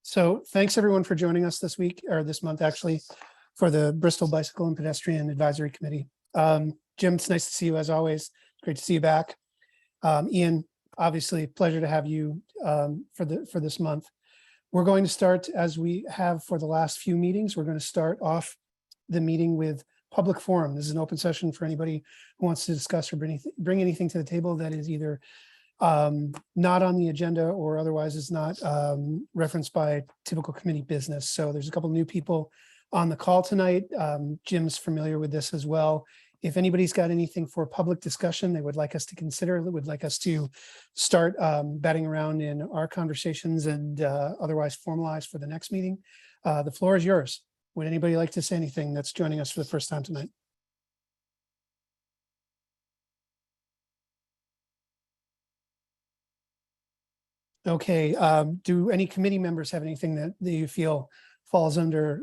So thanks everyone for joining us this week, or this month actually, for the Bristol Bicycle and Pedestrian Advisory Committee. Jim, it's nice to see you as always. Great to see you back. Ian, obviously pleasure to have you for this month. We're going to start, as we have for the last few meetings, we're going to start off the meeting with public forum. This is an open session for anybody who wants to discuss or bring anything to the table that is either not on the agenda or otherwise is not referenced by typical committee business. So there's a couple new people on the call tonight. Jim's familiar with this as well. If anybody's got anything for public discussion they would like us to consider, that would like us to start batting around in our conversations and otherwise formalize for the next meeting, the floor is yours. Would anybody like to say anything that's joining us for the first time tonight? Okay, do any committee members have anything that you feel falls under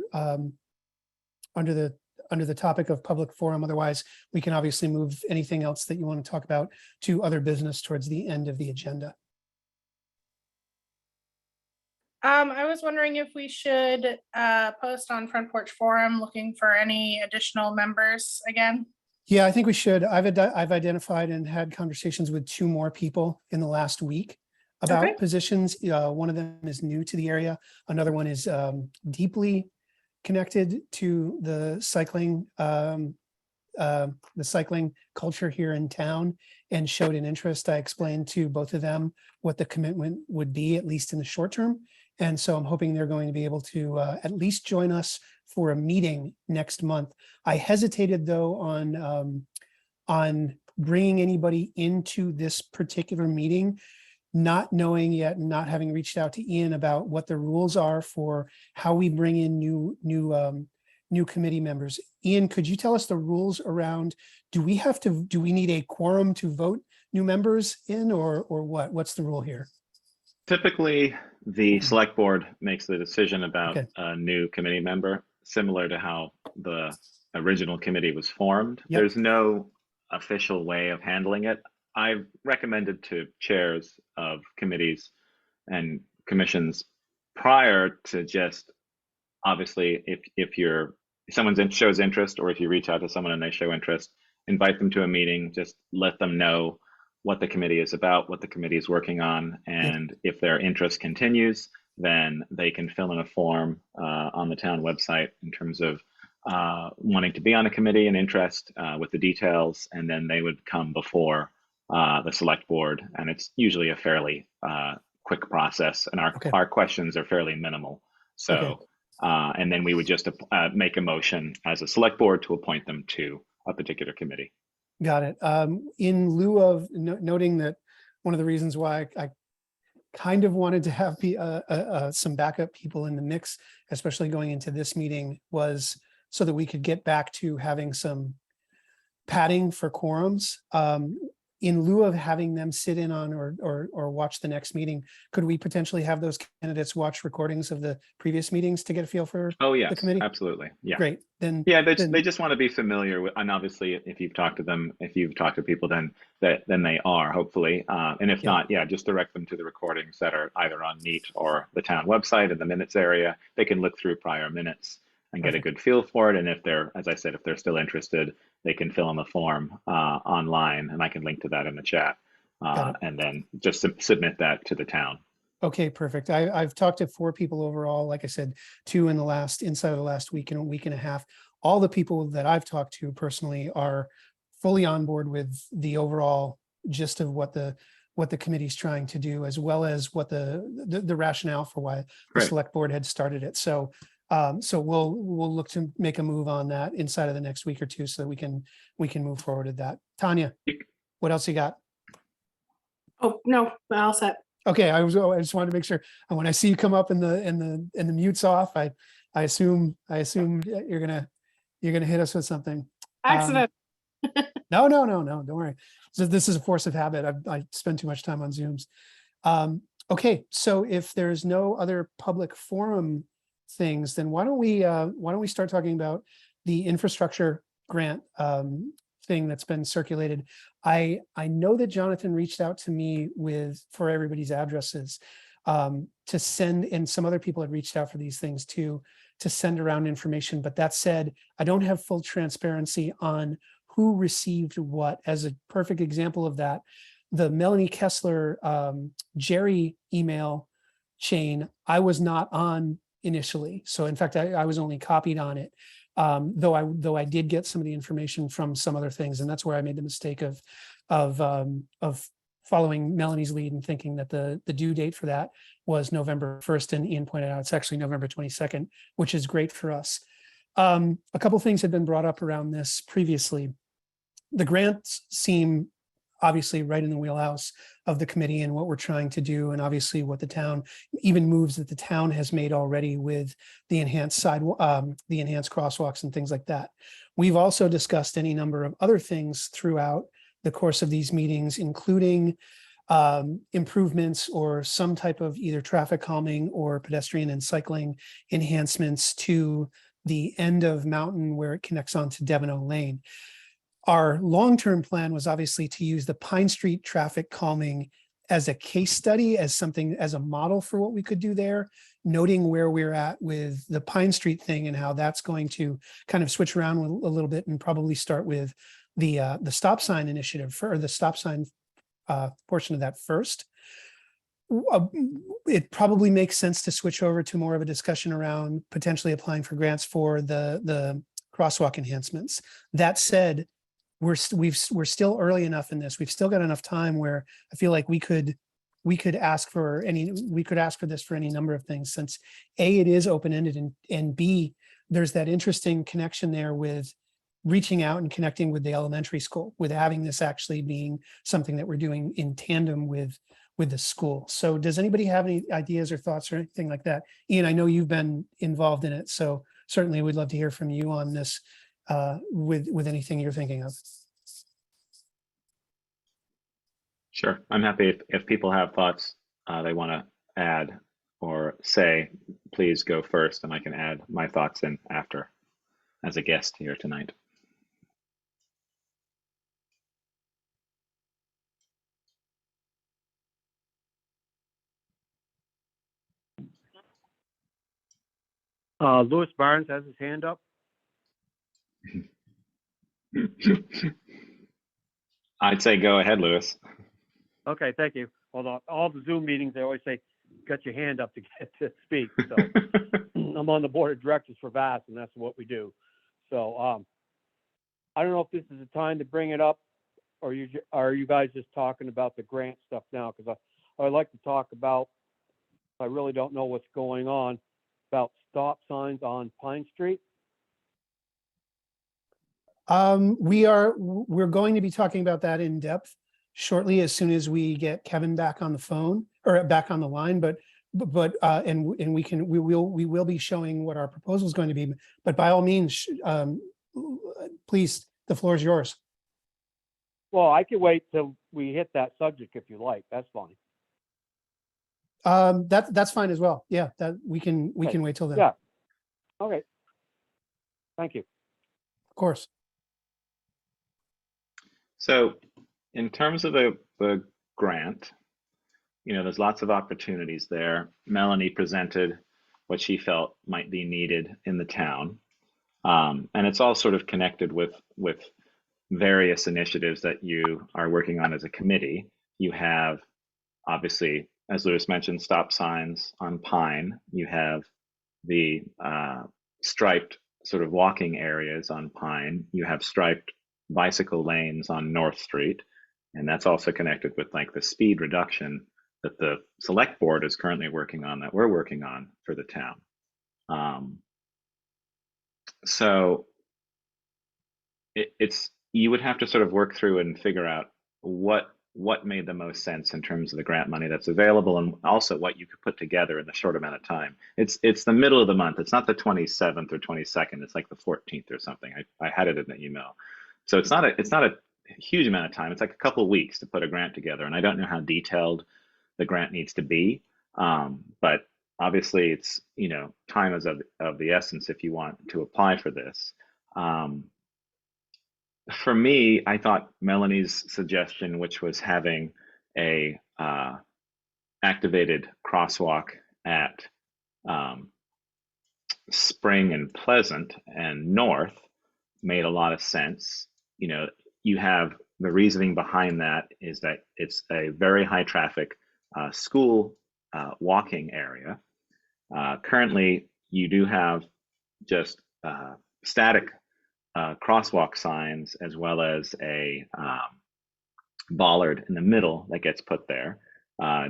the topic of public forum? Otherwise, we can obviously move anything else that you want to talk about to other business towards the end of the agenda. I was wondering if we should post on Front Porch Forum looking for any additional members again. Yeah, I think we should. I've identified and had conversations with 2 more people in the last week about positions. One of them is new to the area. Another one is deeply connected to the cycling culture here in town and showed an interest. I explained to both of them what the commitment would be, at least in the short term. And so I'm hoping they're going to be able to at least join us for a meeting next month. I hesitated though on bringing anybody into this particular meeting, not knowing yet, not having reached out to Ian about what the rules are for how we bring in new committee members. Ian, could you tell us the rules around, do we need a quorum to vote new members in, or what? What's the rule here? Typically, the select board makes the decision about a new committee member, similar to how the original committee was formed. Yep. There's no official way of handling it. I've recommended to chairs of committees and commissions prior to just, obviously, if someone shows interest, or if you reach out to someone and they show interest, invite them to a meeting, just let them know what the committee is about, what the committee is working on, and if their interest continues, then they can fill in a form on the town website in terms of wanting to be on a committee and interest with the details, and then they would come before the select board, and it's usually a fairly quick process, and our questions are fairly minimal. So, and then we would just make a motion as a select board to appoint them to a particular committee. Got it. In lieu of noting that one of the reasons why I kind of wanted to have some backup people in the mix, especially going into this meeting, was so that we could get back to having some padding for quorums. In lieu of having them sit in on or watch the next meeting, could we potentially have those candidates watch recordings of the previous meetings to get a feel for the committee? Absolutely. Yeah. Great. Then they just want to be familiar with, and obviously if you've talked to them, if you've talked to people, then they are, hopefully. And if not, just direct them to the recordings that are either on Neat or the town website in the minutes area. They can look through prior minutes and get a good feel for it. And if they're, as I said, if they're still interested, they can fill in the form online, and I can link to that in the chat, and then just submit that to the town. Okay, perfect. I've talked to 4 people overall. Like I said, 2 inside of the last week and a week and a half. All the people that I've talked to personally are fully on board with the overall gist of what the committee's trying to do, as well as what the rationale for why the select board had started it. So we'll look to make a move on that inside of the next week or 2 so that we can move forward with that. Tanya, what else you got? Oh, no, all set. Okay, I just wanted to make sure. And when I see you come up and the mute's off, I assume you're gonna hit us with something. Accident. No, don't worry. So this is a force of habit. I spend too much time on Zooms. Okay, so if there's no other public forum things, then why don't we start talking about the infrastructure grant thing that's been circulated. I know that Jonathan reached out to me for everybody's addresses. to send, and some other people had reached out for these things too, to send around information. But that said, I don't have full transparency on who received what. As a perfect example of that, the Melanie Kessler Jerry email chain, I was not on initially. So in fact, I was only copied on it. Though I did get some of the information from some other things, and that's where I made the mistake of following Melanie's lead and thinking that the due date for that was November 1st, and Ian pointed out it's actually November 22nd, which is great for us. A couple things had been brought up around this previously. The grants seem obviously right in the wheelhouse of the committee and what we're trying to do, and obviously what the town, even moves that the town has made already with the enhanced the enhanced crosswalks and things like that. We've also discussed any number of other things throughout the course of these meetings, including improvements or some type of either traffic calming or pedestrian and cycling enhancements to the end of Mountain where it connects onto Devon Lane. Our long-term plan was obviously to use the Pine Street traffic calming as a case study, as something, as a model for what we could do there, noting where we're at with the Pine Street thing and how that's going to kind of switch around a little bit, and probably start with the stop sign initiative or the stop sign portion of that first. It probably makes sense to switch over to more of a discussion around potentially applying for grants for the crosswalk enhancements. That said, we're still early enough in this. We've still got enough time where I feel like we could ask for this for any number of things, since A, it is open-ended, and B, there's that interesting connection there with reaching out and connecting with the elementary school, with having this actually being something that we're doing in tandem with the school. So does anybody have any ideas or thoughts or anything like that? Ian, I know you've been involved in it, so certainly we'd love to hear from you on this with anything you're thinking of. Sure, I'm happy if people have thoughts they want to add or say, please go first, and I can add my thoughts in after as a guest here tonight. Louis Barnes has his hand up. I'd say go ahead, Louis. Okay, thank you. Hold on. All the Zoom meetings, they always say, got your hand up to get to speak. So I'm on the board of directors for VAS, and that's what we do. So I don't know if this is the time to bring it up, or are you guys just talking about the grant stuff now? Because I'd like to talk about, I really don't know what's going on, about stop signs on Pine Street. We're going to be talking about that in depth shortly, as soon as we get Kevin back on the phone or back on the line, but we will be showing what our proposal is going to be, but by all means, please, the floor is yours. Well, I could wait till we hit that subject if you like. That's fine. That's fine as well. Yeah, that we can wait till then. Yeah. Okay. Thank you. Of course. So in terms of the grant, there's lots of opportunities there. Melanie presented what she felt might be needed in the town. And it's all sort of connected with various initiatives that you are working on as a committee. You have, obviously, as Louis mentioned, stop signs on Pine. You have the striped sort of walking areas on Pine. You have striped bicycle lanes on North Street. And that's also connected with like the speed reduction that the select board is currently working on, that we're working on for the town. So you would have to sort of work through and figure out what made the most sense in terms of the grant money that's available, and also what you could put together in a short amount of time. It's the middle of the month. It's not the 27th or 22nd. It's like the 14th or something. I had it in the email. So it's not a huge amount of time. It's like a couple of weeks to put a grant together, and I don't know how detailed the grant needs to be, but obviously it's time is of the essence if you want to apply for this. For me, I thought Melanie's suggestion, which was having a activated crosswalk at Spring and Pleasant and North made a lot of sense. You know, you have the reasoning behind that is that it's a very high traffic school walking area. Currently, you do have just static crosswalk signs as well as a bollard in the middle that gets put there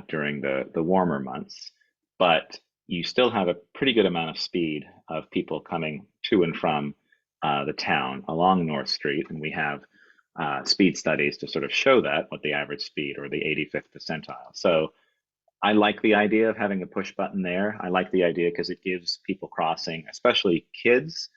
during the warmer months. But you still have a pretty good amount of speed of people coming to and from the town along North Street. And we have speed studies to sort of show that, what the average speed or the 85th percentile. So I like the idea of having a push button there. I like the idea because it gives people crossing, especially kids,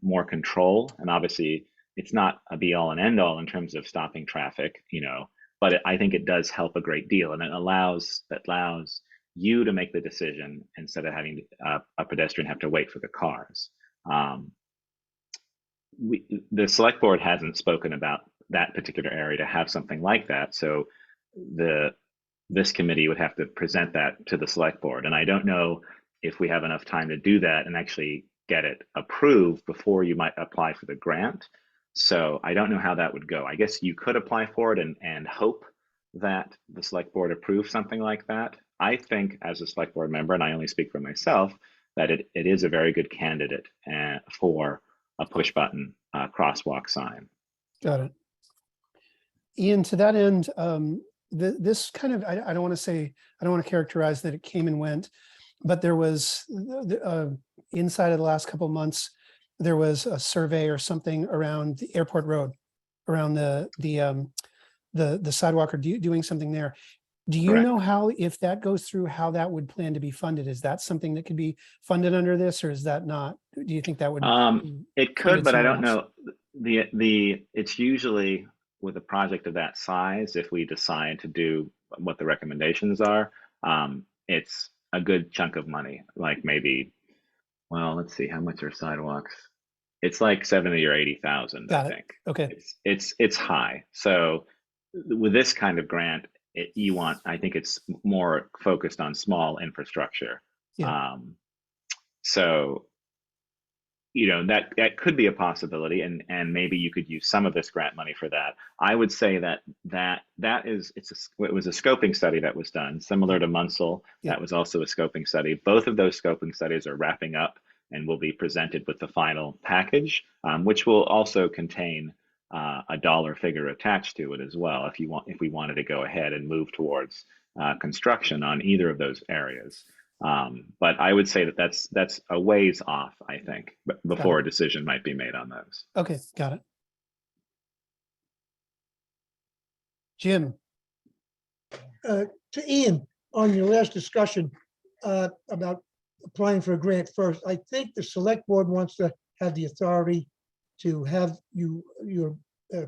more control. And obviously, it's not a be all and end all in terms of stopping traffic, you know, but I think it does help a great deal, and it allows you to make the decision instead of having a pedestrian have to wait for the cars. The select board hasn't spoken about that particular area to have something like that, so this committee would have to present that to the select board, and I don't know if we have enough time to do that and actually get it approved before you might apply for the grant. So I don't know how that would go. I guess you could apply for it and hope that the select board approves something like that. I think as a select board member, and I only speak for myself, that it is a very good candidate for a push button crosswalk sign. Got it. Ian, to that end, this kind of, I don't want to say, I don't want to characterize that it came and went, but there was inside of the last couple of months, there was a survey or something around the airport road, around the sidewalk, or doing something there. Do you Correct. know how, if that goes through, how that would plan to be funded? Is that something that could be funded under this, or is that not? Do you think that would? It could, but I don't know. It's usually with a project of that size, if we decide to do what the recommendations are, it's a good chunk of money, like maybe, well, let's see, how much are sidewalks? It's like 70 or 80,000, I think. Okay. It's high. So with this kind of grant, I think it's more focused on small infrastructure. Yeah. So, you know, that could be a possibility, and maybe you could use some of this grant money for that. I would say that it was a scoping study that was done, similar to Munsell. Yeah. That was also a scoping study. Both of those scoping studies are wrapping up and will be presented with the final package, which will also contain a dollar figure attached to it as well, if we wanted to go ahead and move towards construction on either of those areas. But I would say that that's a ways off, I think, before a decision might be made on those. Okay, got it. Jim. To Ian, on your last discussion about applying for a grant first, I think the select board wants to have the authority to have your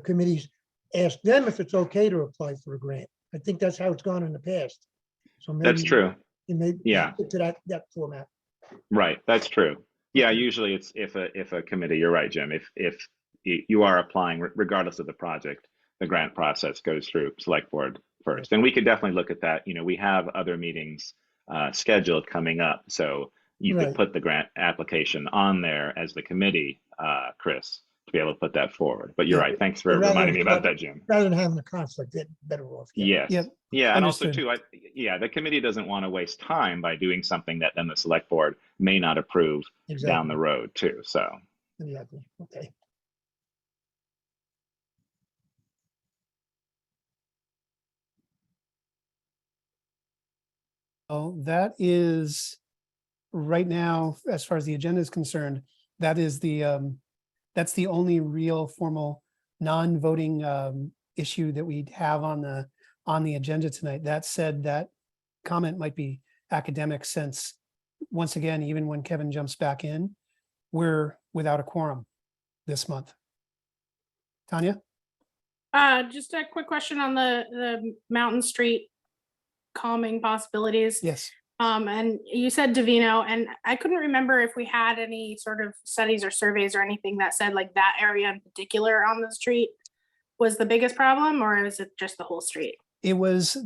committees ask them if it's okay to apply for a grant. I think that's how it's gone in the past. So maybe That's true. you may Yeah. get to that format. Right, that's true. Yeah, usually it's if a committee, you're right, Jim, if you are applying, regardless of the project, the grant process goes through select board first. And we could definitely look at that. You know, we have other meetings scheduled coming up, so you could Right. put the grant application on there as the committee, Chris, to be able to put that forward. But you're Yeah. right, thanks for Rather reminding me than about have- that, Jim. Rather than having a conflict, they're better off. Yes. Yep. Yeah, and also Understood. too, the committee doesn't want to waste time by doing something that then the select board may not approve down the road too. So Exactly. Okay. Oh, that is right now, as far as the agenda is concerned, that is that's the only real formal non-voting issue that we have on the agenda tonight. That said, that comment might be academic, since once again, even when Kevin jumps back in, we're without a quorum this month. Tanya? Just a quick question on the Mountain Street calming possibilities. Yes. And you said Davino, and I couldn't remember if we had any sort of studies or surveys or anything that said like that area in particular on the street was the biggest problem, or is it just the whole street? It was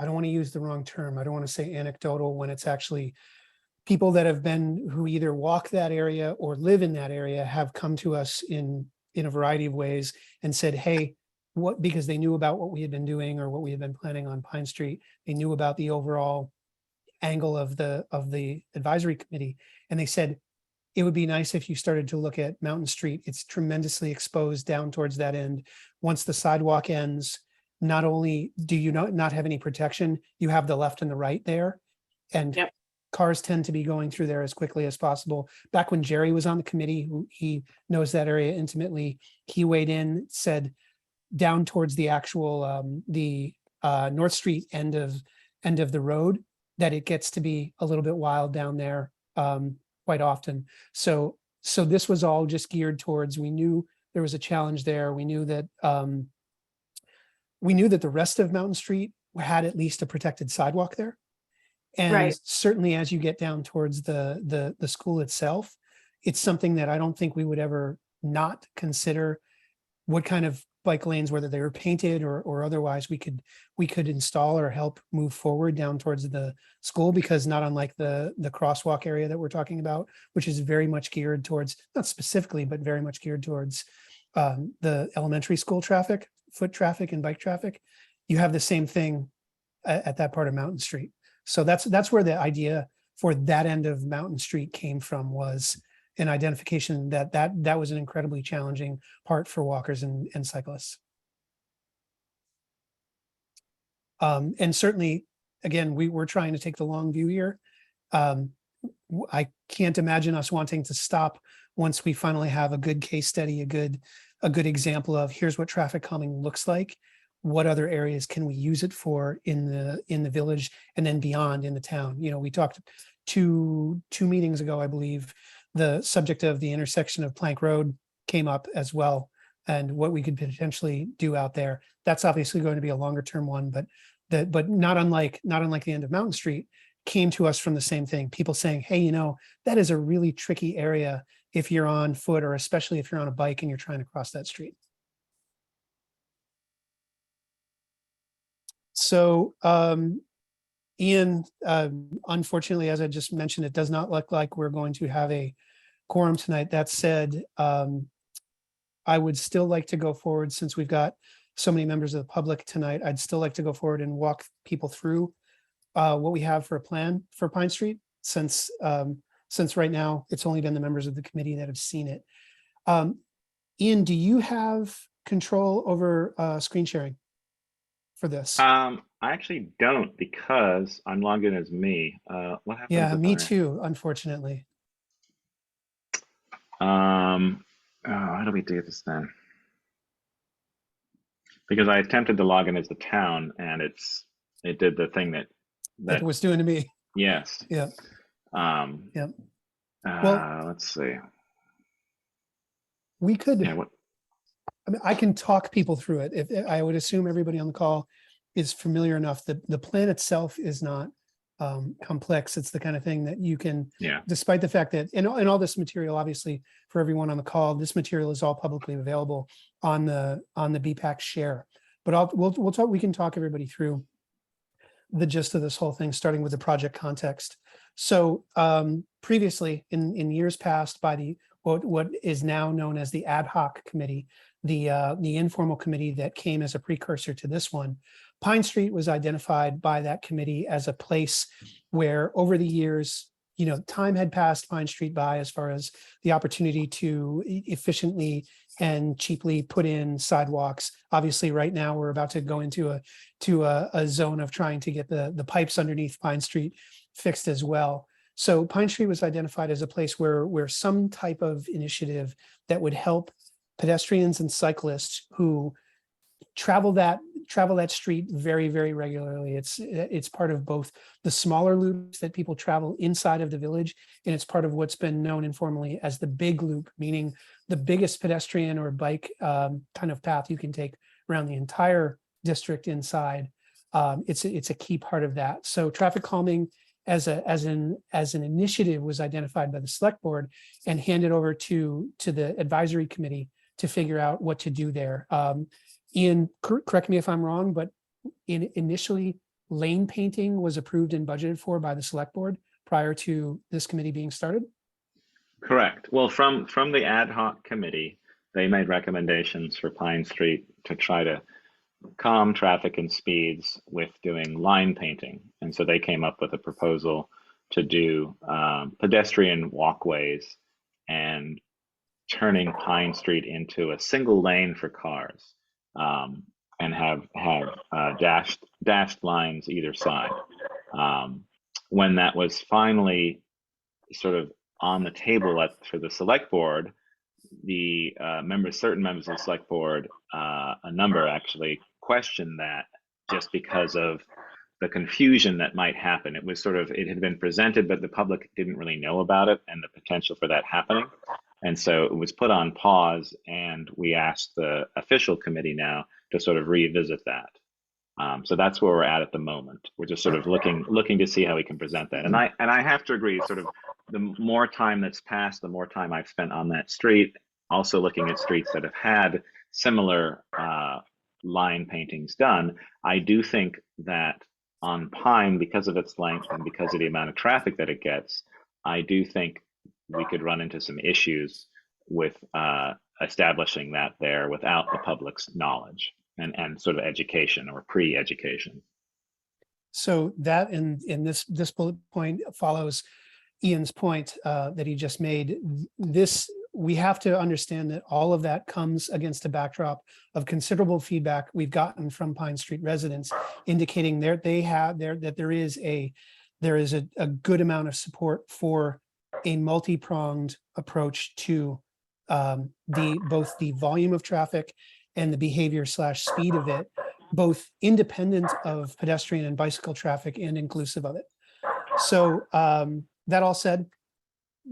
I don't want to use the wrong term. I don't want to say anecdotal when it's actually people that have been, who either walk that area or live in that area, have come to us in a variety of ways and said, hey, what, because they knew about what we had been doing or what we had been planning on Pine Street. They knew about the overall angle of the advisory committee. And they said, it would be nice if you started to look at Mountain Street. It's tremendously exposed down towards that end. Once the sidewalk ends, not only do you not have any protection, you have the left and the right there. And Yep. cars tend to be going through there as quickly as possible. Back when Jerry was on the committee, he knows that area intimately. He weighed in, said down towards the actual North Street end of the road, that it gets to be a little bit wild down there quite often. So this was all just geared towards, we knew there was a challenge there. We knew that the rest of Mountain Street had at least a protected sidewalk there. And Right. certainly as you get down towards the school itself, it's something that I don't think we would ever not consider what kind of bike lanes, whether they were painted or otherwise, we could install or help move forward down towards the school, because not unlike the crosswalk area that we're talking about, which is very much geared towards, not specifically, but very much geared towards the elementary school traffic, foot traffic and bike traffic, you have the same thing at that part of Mountain Street. So that's where the idea for that end of Mountain Street came from, was an identification that was an incredibly challenging part for walkers and cyclists. And certainly, again, we're trying to take the long view here. I can't imagine us wanting to stop once we finally have a good case study, a good example of here's what traffic calming looks like. What other areas can we use it for in the village and then beyond in the town? You know, we talked two meetings ago, I believe, the subject of the intersection of Plank Road came up as well, and what we could potentially do out there. That's obviously going to be a longer term one, but not unlike the end of Mountain Street, came to us from the same thing. People saying, hey, you know, that is a really tricky area if you're on foot, or especially if you're on a bike and you're trying to cross that street. So, Ian, unfortunately, as I just mentioned, it does not look like we're going to have a quorum tonight. That said, I would still like to go forward, since we've got so many members of the public tonight. I'd still like to go forward and walk people through what we have for a plan for Pine Street, since right now it's only been the members of the committee that have seen it. Ian, do you have control over screen sharing for this? I actually don't, because I'm logged in as me. What happens? Yeah, if me too, unfortunately. How do we do this then? Because I attempted to log in as the town, and it did the thing that Like it was doing to me. yes. Yeah. Yeah. Well, Let's see. We could. Yeah. What? I mean, I can talk people through it. If I would assume everybody on the call is familiar enough. The plan itself is not complex. It's the kind of thing that you can, Yeah. despite the fact that, and all this material, obviously, for everyone on the call, this material is all publicly available on the BPAC share. But we'll talk. We can talk everybody through the gist of this whole thing, starting with the project context. So previously, in years past, by what is now known as the ad hoc committee, the informal committee that came as a precursor to this one, Pine Street was identified by that committee as a place where, over the years, you know, time had passed Pine Street by as far as the opportunity to efficiently and cheaply put in sidewalks. Obviously, right now we're about to go into a zone of trying to get the pipes underneath Pine Street fixed as well. So Pine Street was identified as a place where some type of initiative that would help pedestrians and cyclists who travel that street very, very regularly. It's part of both the smaller loops that people travel inside of the village, and it's part of what's been known informally as the big loop, meaning the biggest pedestrian or bike kind of path you can take around the entire district inside. It's a key part of that. So traffic calming as an initiative was identified by the select board and handed over to the advisory committee to figure out what to do there. Ian, correct me if I'm wrong, but initially lane painting was approved and budgeted for by the select board prior to this committee being started? Correct. Well, from the ad hoc committee, they made recommendations for Pine Street to try to calm traffic and speeds with doing line painting. And so they came up with a proposal to do pedestrian walkways and turning Pine Street into a single lane for cars, and have dashed lines either side. When that was finally sort of on the table for the select board, the certain members of the select board, a number actually, questioned that just because of the confusion that might happen. It was it had been presented, but the public didn't really know about it and the potential for that happening. And so it was put on pause, and we asked the official committee now to sort of revisit that. So that's where we're at the moment. We're just sort of looking to see how we can present that. And I have to agree, sort of the more time that's passed, the more time I've spent on that street, also looking at streets that have had similar line paintings done. I do think that on Pine, because of its length and because of the amount of traffic that it gets, I do think we could run into some issues with establishing that there without the public's knowledge and sort of education or pre-education. So that in this bullet point follows Ian's point that he just made. We have to understand that all of that comes against a backdrop of considerable feedback we've gotten from Pine Street residents, indicating that there is a good amount of support for a multi-pronged approach to both the volume of traffic and the behavior / speed of it, both independent of pedestrian and bicycle traffic and inclusive of it. So that all said,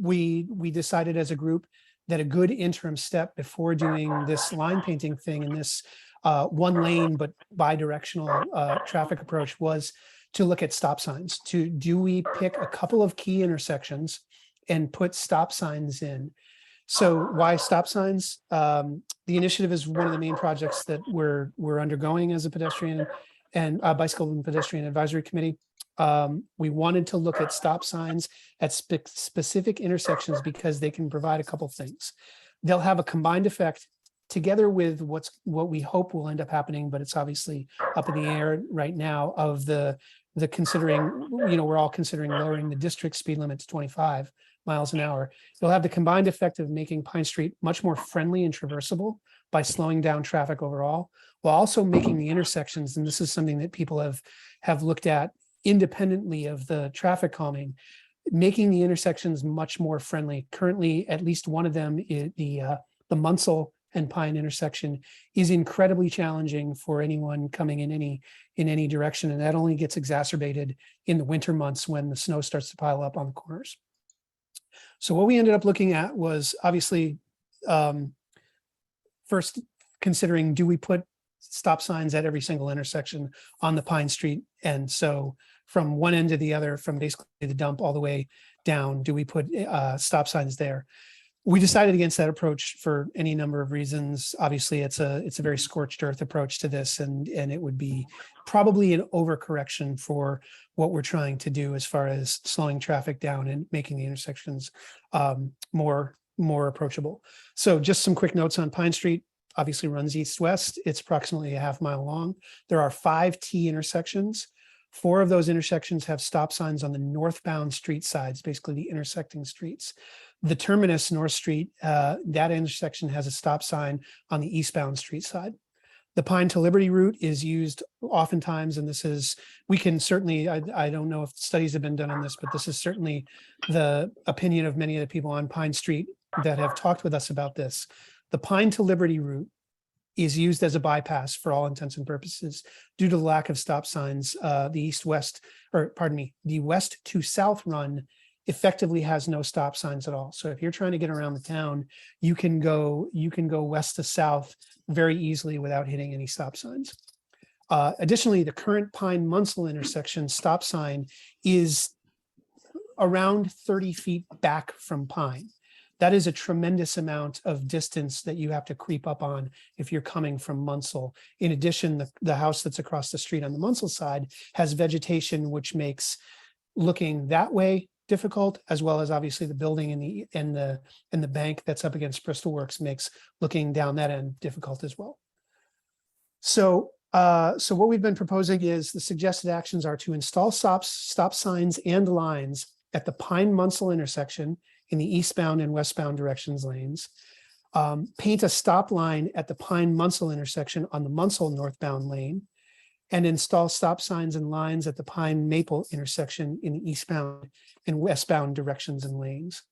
we decided as a group that a good interim step before doing this line painting thing and this one lane but bi-directional traffic approach was to look at stop signs. Do we pick a couple of key intersections and put stop signs in? So why stop signs? The initiative is one of the main projects that we're undergoing as a pedestrian and bicycle and pedestrian advisory committee. We wanted to look at stop signs at specific intersections because they can provide a couple things. They'll have a combined effect together with what we hope will end up happening, but it's obviously up in the air right now, of the considering, we're all considering lowering the district speed limit to 25 miles an hour. They'll have the combined effect of making Pine Street much more friendly and traversable by slowing down traffic overall, while also making the intersections, and this is something that people have looked at independently of the traffic calming, making the intersections much more friendly. Currently, at least one of them, the Munsell and Pine intersection, is incredibly challenging for anyone coming in any direction, and that only gets exacerbated in the winter months when the snow starts to pile up on the corners. So what we ended up looking at was obviously first considering, do we put stop signs at every single intersection on the Pine Street? And so from one end to the other, from basically the dump all the way down, do we put stop signs there? We decided against that approach for any number of reasons. Obviously, it's a very scorched earth approach to this, and it would be probably an overcorrection for what we're trying to do as far as slowing traffic down and making the intersections more approachable. So just some quick notes on Pine Street. Obviously runs east-west. It's approximately a half mile long. There are 5 T intersections. 4 of those intersections have stop signs on the northbound street sides, basically the intersecting streets. The terminus, North Street, that intersection has a stop sign on the eastbound street side. The Pine to Liberty route is used oftentimes, and this is, we can certainly, I don't know if studies have been done on this, but this is certainly the opinion of many of the people on Pine Street that have talked with us about this. The Pine to Liberty route is used as a bypass for all intents and purposes due to the lack of stop signs. The west to south run effectively has no stop signs at all. So if you're trying to get around the town, you can go west to south very easily without hitting any stop signs. Additionally, the current Pine Munsell intersection stop sign is around 30 feet back from Pine. that is a tremendous amount of distance that you have to creep up on if you're coming from Munsell. In addition, the house that's across the street on the Munsell side has vegetation, which makes looking that way difficult, as well as obviously the building and the bank that's up against Bristol Works makes looking down that end difficult as well. So what we've been proposing is the suggested actions are to install stop signs and lines at the Pine Munsell intersection in the eastbound and westbound directions lanes. Paint a stop line at the Pine Munsell intersection on the Munsell northbound lane, and install stop signs and lines at the Pine Maple intersection in the eastbound and westbound directions and lanes.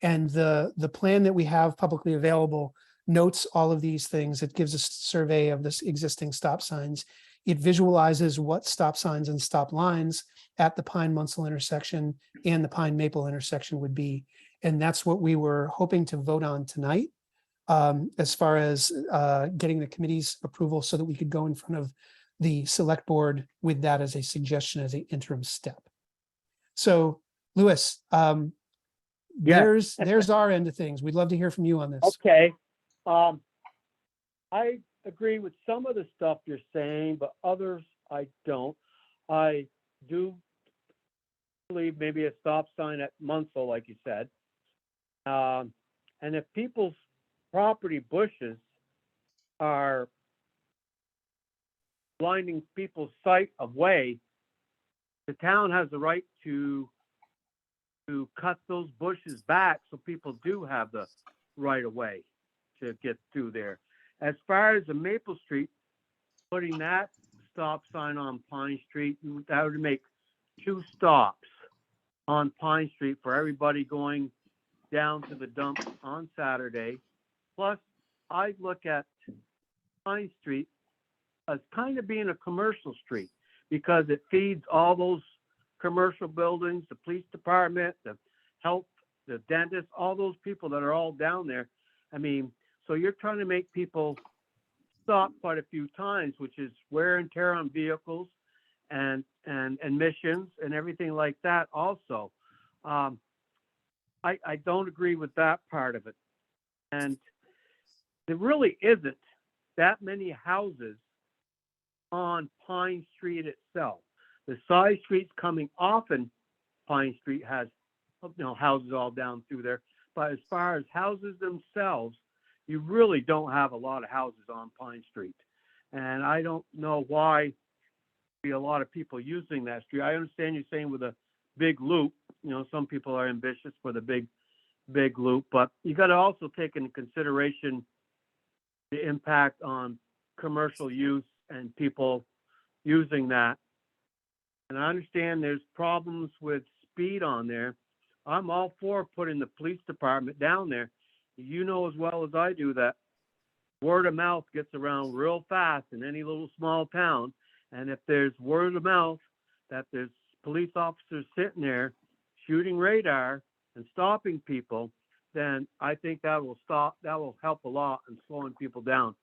And the plan that we have publicly available notes all of these things. It gives a survey of this existing stop signs. It visualizes what stop signs and stop lines at the Pine Munsell intersection and the Pine Maple intersection would be. And that's what we were hoping to vote on tonight, as far as getting the committee's approval so that we could go in front of the select board with that as a suggestion, as an interim step. So, Louis, there's our end of things. We'd love to hear from you on this. Okay. I agree with some of the stuff you're saying, but others I don't. I do believe maybe a stop sign at Munsell, like you said. And if people's property bushes are blinding people's sight of way, the town has the right to cut those bushes back so people do have the right of way to get through there. As far as the Maple Street, putting that stop sign on Pine Street, that would make 2 stops on Pine Street for everybody going down to the dump on Saturday. Plus, I look at Pine Street as kind of being a commercial street because it feeds all those commercial buildings, the police department, the health, the dentist, all those people that are all down there. I mean, so you're trying to make people stop quite a few times, which is wear and tear on vehicles and emissions and everything like that also. I don't agree with that part of it. And there really isn't that many houses on Pine Street itself. The side streets coming off in Pine Street has, houses all down through there. But as far as houses themselves, you really don't have a lot of houses on Pine Street. And I don't know why be a lot of people using that street. I understand you're saying with a big loop, some people are ambitious for the big loop, but you got to also take into consideration the impact on commercial use and people using that. And I understand there's problems with speed on there. I'm all for putting the police department down there. You know as well as I do that word of mouth gets around real fast in any little small town. And if there's word of mouth that there's police officers sitting there shooting radar and stopping people, then I think that will help a lot in slowing people down.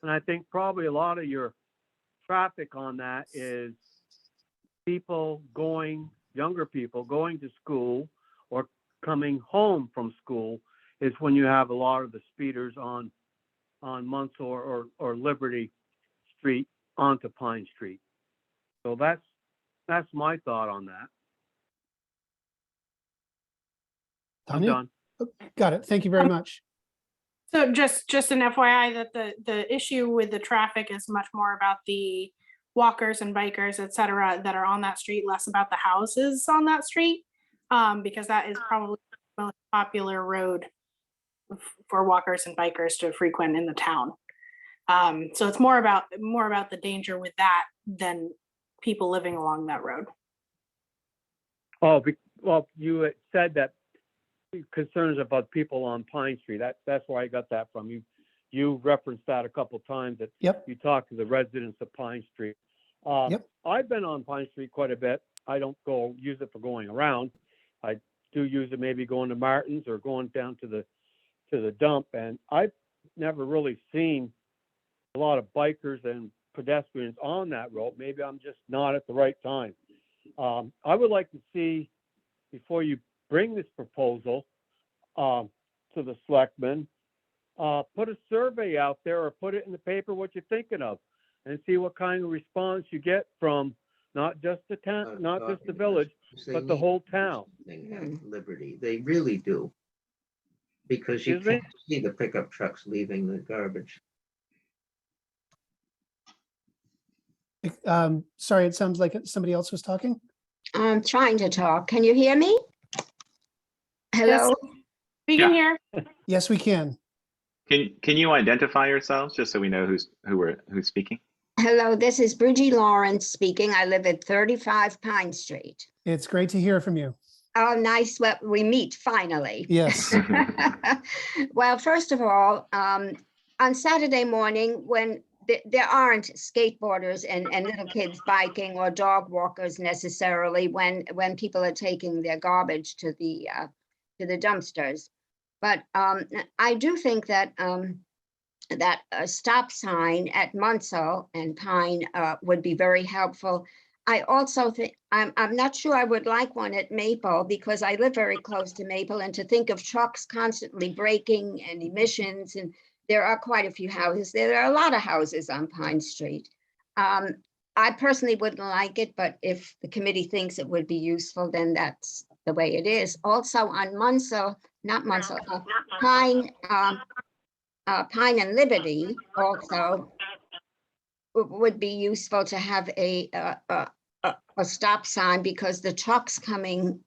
And I think probably a lot of your traffic on that is younger people going to school or coming home from school is when you have a lot of the speeders on Munsell or Liberty Street onto Pine Street. So that's my thought on that. I'm Tanya? done. Got it. Thank you very much. So just an FYI that the issue with the traffic is much more about the walkers and bikers, et cetera, that are on that street, less about the houses on that street, because that is probably the most popular road for walkers and bikers to frequent in the town. So it's more about the danger with that than people living along that road. Oh, well, you had said that concerns about people on Pine Street. That's where I got that from. You referenced that a couple of times that Yep. you talked to the residents of Pine Street. Yep. I've been on Pine Street quite a bit. I don't go use it for going around. I do use it maybe going to Martin's or going down to the dump. And I've never really seen a lot of bikers and pedestrians on that road. Maybe I'm just not at the right time. I would like to see, before you bring this proposal, to the selectmen, put a survey out there or put it in the paper what you're thinking of, and see what kind of response you get from not just the town, not just the village, but the whole town. They have Liberty, they really do. Because you Excuse me? can't see the pickup trucks leaving the garbage. Sorry, it sounds like somebody else was talking. I'm trying to talk. Can you hear me? Hello? We can hear. Yes, we can. Can you identify yourselves just so we know who's speaking? Hello, this is Bridgie Lawrence speaking. I live at 35 Pine Street. It's great to hear from you. Oh, nice. Well, we meet finally. Yes. Well, first of all, on Saturday morning, when there aren't skateboarders and little kids biking or dog walkers necessarily when people are taking their garbage to the dumpsters. But I do think that that a stop sign at Munsell and Pine would be very helpful. I also think, I'm not sure I would like one at Maple because I live very close to Maple, and to think of trucks constantly braking and emissions, and there are quite a few houses. There are a lot of houses on Pine Street. I personally wouldn't like it, but if the committee thinks it would be useful, then that's the way it is. Also on Munsell, not Munsell, Pine and Liberty also would be useful to have a stop sign, because the trucks coming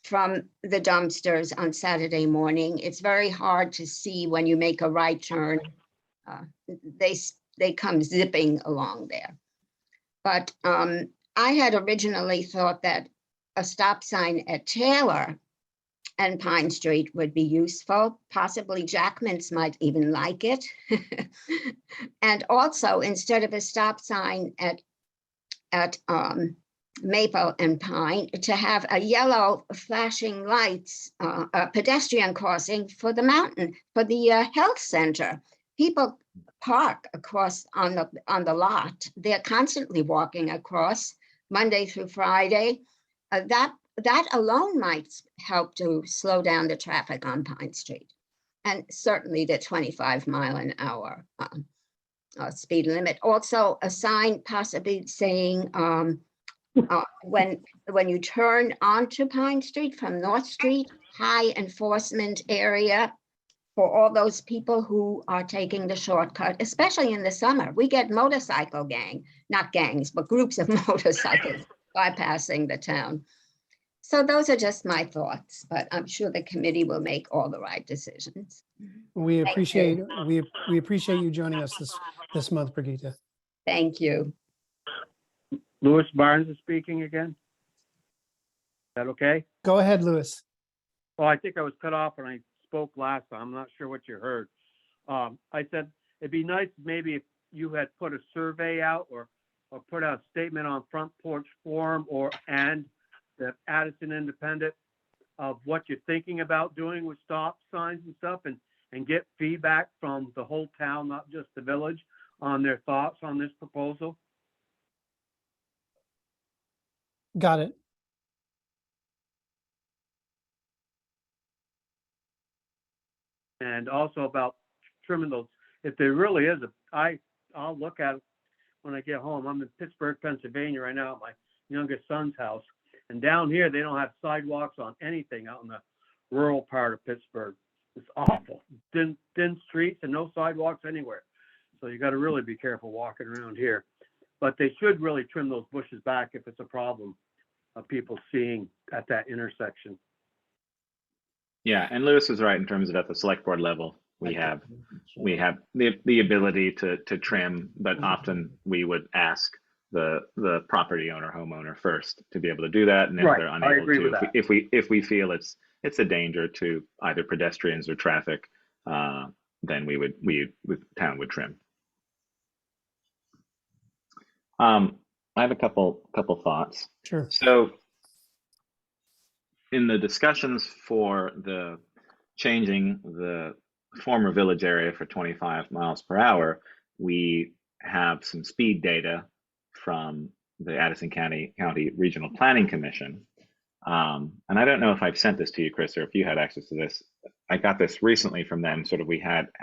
from the dumpsters on Saturday morning, it's very hard to see when you make a right turn. They come zipping along there. But I had originally thought that a stop sign at Taylor and Pine Street would be useful. Possibly Jackman's might even like it. And also, instead of a stop sign at Maple and Pine, to have a yellow flashing lights, a pedestrian crossing for the mountain, for the health center. People park across on the lot. They're constantly walking across Monday through Friday. That alone might help to slow down the traffic on Pine Street, and certainly the 25-mile-an-hour speed limit. Also, a sign possibly saying when you turn onto Pine Street from North Street, high enforcement area for all those people who are taking the shortcut, especially in the summer. We get motorcycle not gangs, but groups of motorcycles bypassing the town. So those are just my thoughts, but I'm sure the committee will make all the right decisions. We Thank appreciate you. we appreciate you joining us this month, Brigitte. Thank you. Louis Barnes is speaking again. Is that okay? Go ahead, Louis. Well, I think I was cut off when I spoke last time. I'm not sure what you heard. I said it'd be nice maybe if you had put a survey out or put out a statement on Front Porch Forum and the Addison Independent of what you're thinking about doing with stop signs and stuff, and get feedback from the whole town, not just the village, on their thoughts on this proposal. Got it. And also about trimming those, if there really is I'll look at it when I get home. I'm in Pittsburgh, Pennsylvania right now at my youngest son's house. And down here, they don't have sidewalks on anything out in the rural part of Pittsburgh. It's awful. Thin streets and no sidewalks anywhere. So you got to really be careful walking around here. But they should really trim those bushes back if it's a problem of people seeing at that intersection. Yeah, and Lewis was right in terms of at the select board level, we have the ability to trim, but often we would ask the property owner, homeowner first to be able to do that. And if Right, they're I unable agree with to, that. if we feel it's a danger to either pedestrians or traffic, then the town would trim. I have a couple thoughts. Sure. So in the discussions for the changing the former village area for 25 miles per hour, we have some speed data from the Addison County Regional Planning Commission. And I don't know if I've sent this to you, Chris, or if you had access to this. I got this recently from them, sort of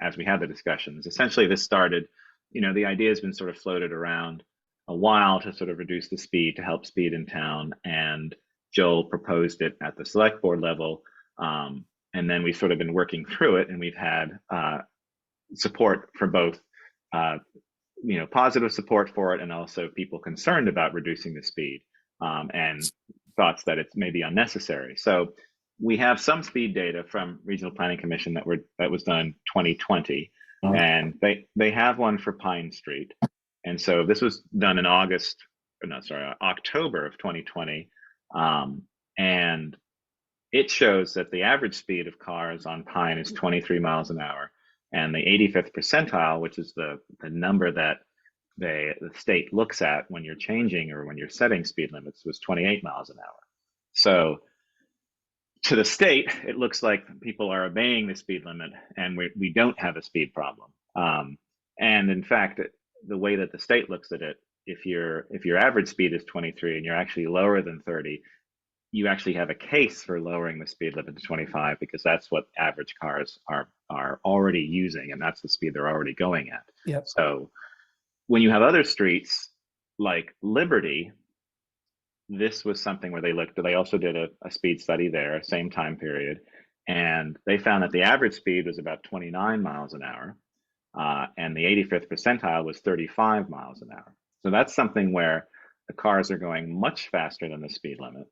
as we had the discussions. Essentially, this started, the idea has been sort of floated around a while to sort of reduce the speed, to help speed in town. And Joel proposed it at the select board level. And then we've sort of been working through it, and we've had support for both, positive support for it, and also people concerned about reducing the speed, and thoughts that it's maybe unnecessary. So we have some speed data from Regional Planning Commission that was done 2020, and they have one for Pine Street. And so this was done in October of 2020. And it shows that the average speed of cars on Pine is 23 miles an hour. And the 85th percentile, which is the number that the state looks at when you're changing or when you're setting speed limits, was 28 miles an hour. So to the state, it looks like people are obeying the speed limit, and we don't have a speed problem. And in fact, the way that the state looks at it, if your average speed is 23 and you're actually lower than 30, you actually have a case for lowering the speed limit to 25, because that's what average cars are already using, and that's the speed they're already going at. Yep. So when you have other streets like Liberty, this was something where they also did a speed study there, same time period, and they found that the average speed was about 29 miles an hour, and the 85th percentile was 35 miles an hour. So that's something where the cars are going much faster than the speed limit,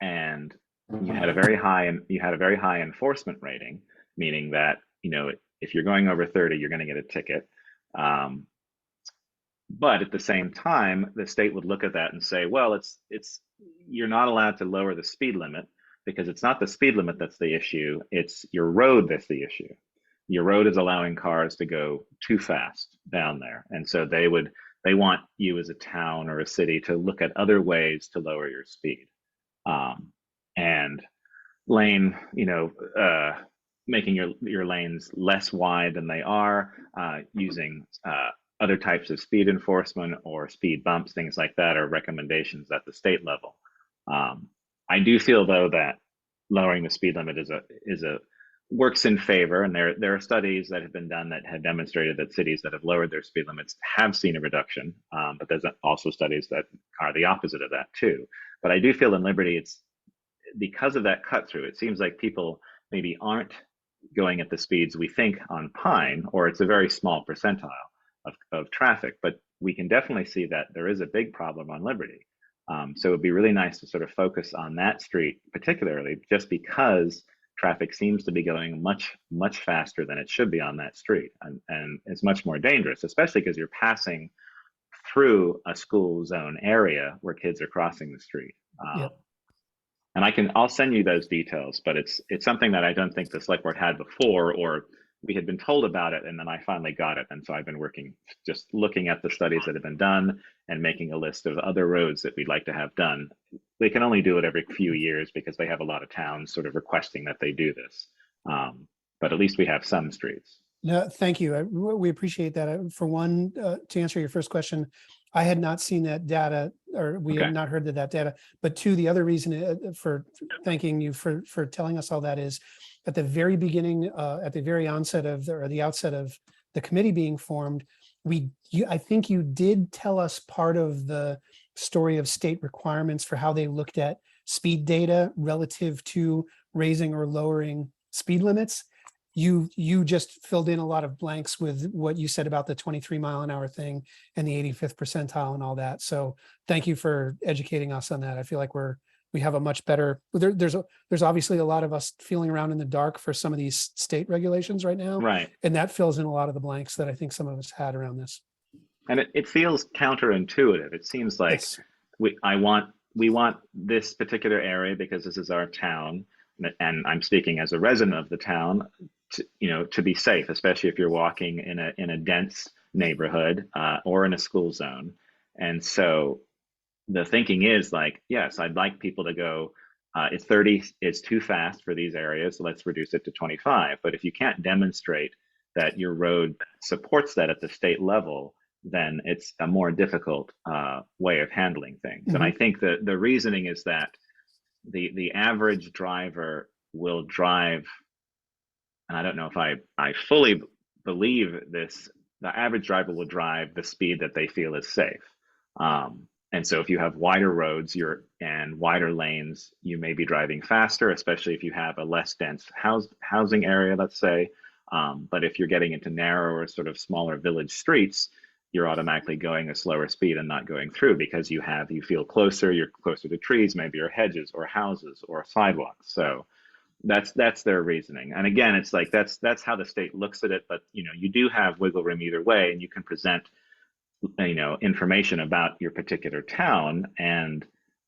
and you had a very high enforcement rating, meaning that if you're going over 30, you're going to get a ticket. But at the same time, the state would look at that and say, well, you're not allowed to lower the speed limit, because it's not the speed limit that's the issue, it's your road that's the issue. Your road is allowing cars to go too fast down there. And so they want you as a town or a city to look at other ways to lower your speed. And lane, making your lanes less wide than they are, using other types of speed enforcement or speed bumps, things like that, are recommendations at the state level. I do feel, though, that lowering the speed limit works in favor, and there are studies that have been done that have demonstrated that cities that have lowered their speed limits have seen a reduction. But there's also studies that are the opposite of that too. But I do feel in Liberty, it's because of that cut through. It seems like people maybe aren't going at the speeds we think on Pine, or it's a very small percentile of traffic, but we can definitely see that there is a big problem on Liberty. So it'd be really nice to sort of focus on that street particularly, just because traffic seems to be going much, much faster than it should be on that street, and it's much more dangerous, especially because you're passing through a school zone area where kids are crossing the street. Yep. And I'll send you those details, but it's something that I don't think the select board had before, or we had been told about it, and then I finally got it. And so I've been just looking at the studies that have been done and making a list of other roads that we'd like to have done. They can only do it every few years because they have a lot of towns sort of requesting that they do this. But at least we have some streets. No, thank you. We appreciate that. For one, to answer your first question, I had not seen that data, or we had not heard of that data. But two, the other reason for thanking you for telling us all that is, at the very beginning, at the very onset of the outset of the committee being formed, I think you did tell us part of the story of state requirements for how they looked at speed data relative to raising or lowering speed limits. You just filled in a lot of blanks with what you said about the 23 mile an hour thing and the 85th percentile and all that. So thank you for educating us on that. I feel like we have a much better, there's obviously a lot of us feeling around in the dark for some of these state regulations right now. Right. And that fills in a lot of the blanks that I think some of us had around this. And it feels counterintuitive. It seems like Yes. we want this particular area because this is our town, and I'm speaking as a resident of the town, to be safe, especially if you're walking in a dense neighborhood or in a school zone. And so the thinking is like, yes, I'd like people to go, it's 30, it's too fast for these areas, so let's reduce it to 25. But if you can't demonstrate that your road supports that at the state level, then it's a more difficult way of handling things. And I think that the reasoning is that the average driver will drive and I don't know if I fully believe this, the average driver will drive the speed that they feel is safe. And so if you have wider roads and wider lanes, you may be driving faster, especially if you have a less dense housing area, let's say. But if you're getting into narrower, sort of smaller village streets, you're automatically going a slower speed and not going through because you feel closer, you're closer to trees, maybe or hedges or houses or sidewalks. So that's their reasoning. And again, it's like that's how the state looks at it, but you do have wiggle room either way, and you can present information about your particular town and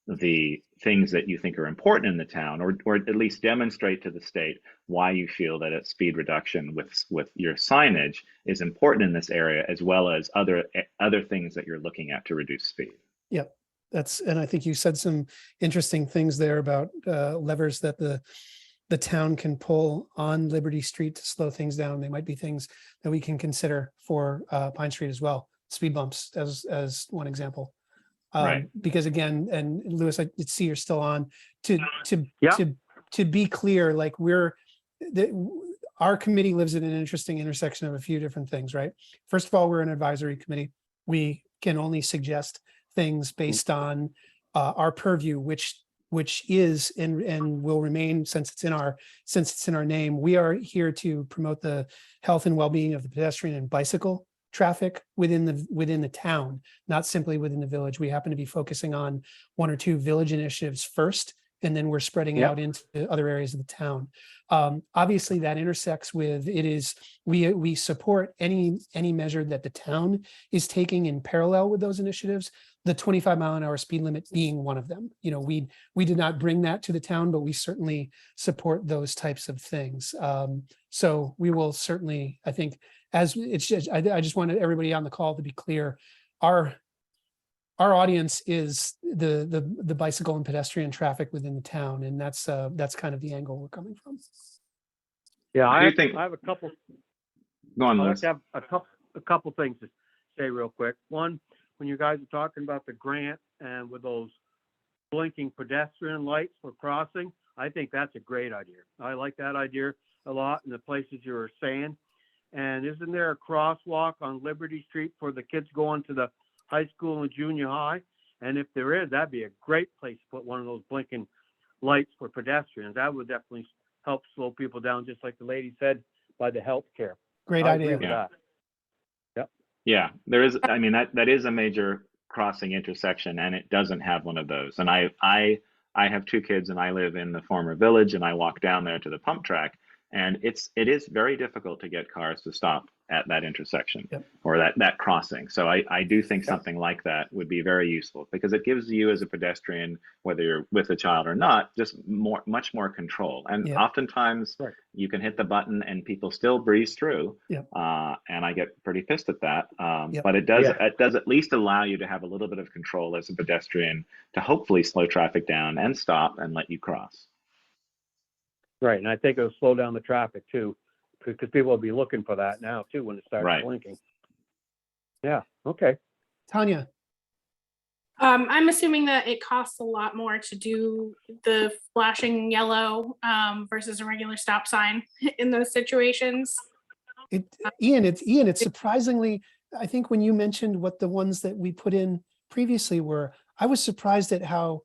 the things that you think are important in the town, or at least demonstrate to the state why you feel that a speed reduction with your signage is important in this area, as well as other things that you're looking at to reduce speed. Yep. And I think you said some interesting things there about levers that the town can pull on Liberty Street to slow things down. They might be things that we can consider for Pine Street as well. Speed bumps as one example. Right. Because again, and Lewis, I see you're still on, to be clear, like our committee lives in an interesting intersection of a few different things, right? First of all, we're an advisory committee. We can only suggest things based on our purview, which is and will remain, since it's in our name. We are here to promote the health and well-being of the pedestrian and bicycle traffic within the town, not simply within the village. We happen to be focusing on one or two village initiatives first, and then we're spreading out into other areas of the town. Obviously, that intersects with we support any measure that the town is taking in parallel with those initiatives. The 25-mile-an-hour speed limit being one of them. We did not bring that to the town, but we certainly support those types of things. So we will certainly, I think, I just wanted everybody on the call to be clear. Our audience is the bicycle and pedestrian traffic within the town, and that's kind of the angle we're coming from. Yeah, I think- have a couple. Go on, I'd like Liz. to have a couple things to say real quick. One, when you guys are talking about the grant and with those blinking pedestrian lights for crossing, I think that's a great idea. I like that idea a lot in the places you were saying. And isn't there a crosswalk on Liberty Street for the kids going to the high school and junior high? And if there is, that'd be a great place to put one of those blinking lights for pedestrians. That would definitely help slow people down, just like the lady said, by the healthcare. Great I agree idea. with that. Yeah, there is. I mean, that is a major crossing intersection, and it doesn't have one of those. And I have two kids, and I live in the former village, and I walk down there to the pump track, and it is very difficult to get cars to stop at that intersection or that crossing. So I do think something like that would be very useful, because it gives you as a pedestrian, whether you're with a child or not, just much more control. And oftentimes you can hit the button and people still breeze through. And I get pretty pissed at that. But it does at least allow you to have a little bit of control as a pedestrian to hopefully slow traffic down and stop and let you cross. Right, and I think it'll slow down the traffic too, because people will be looking for that now too when it starts blinking. Yeah, okay. Tanya. I'm assuming that it costs a lot more to do the flashing yellow versus a regular stop sign in those situations. Ian, it's surprisingly, I think when you mentioned what the ones that we put in previously were, I was surprised at how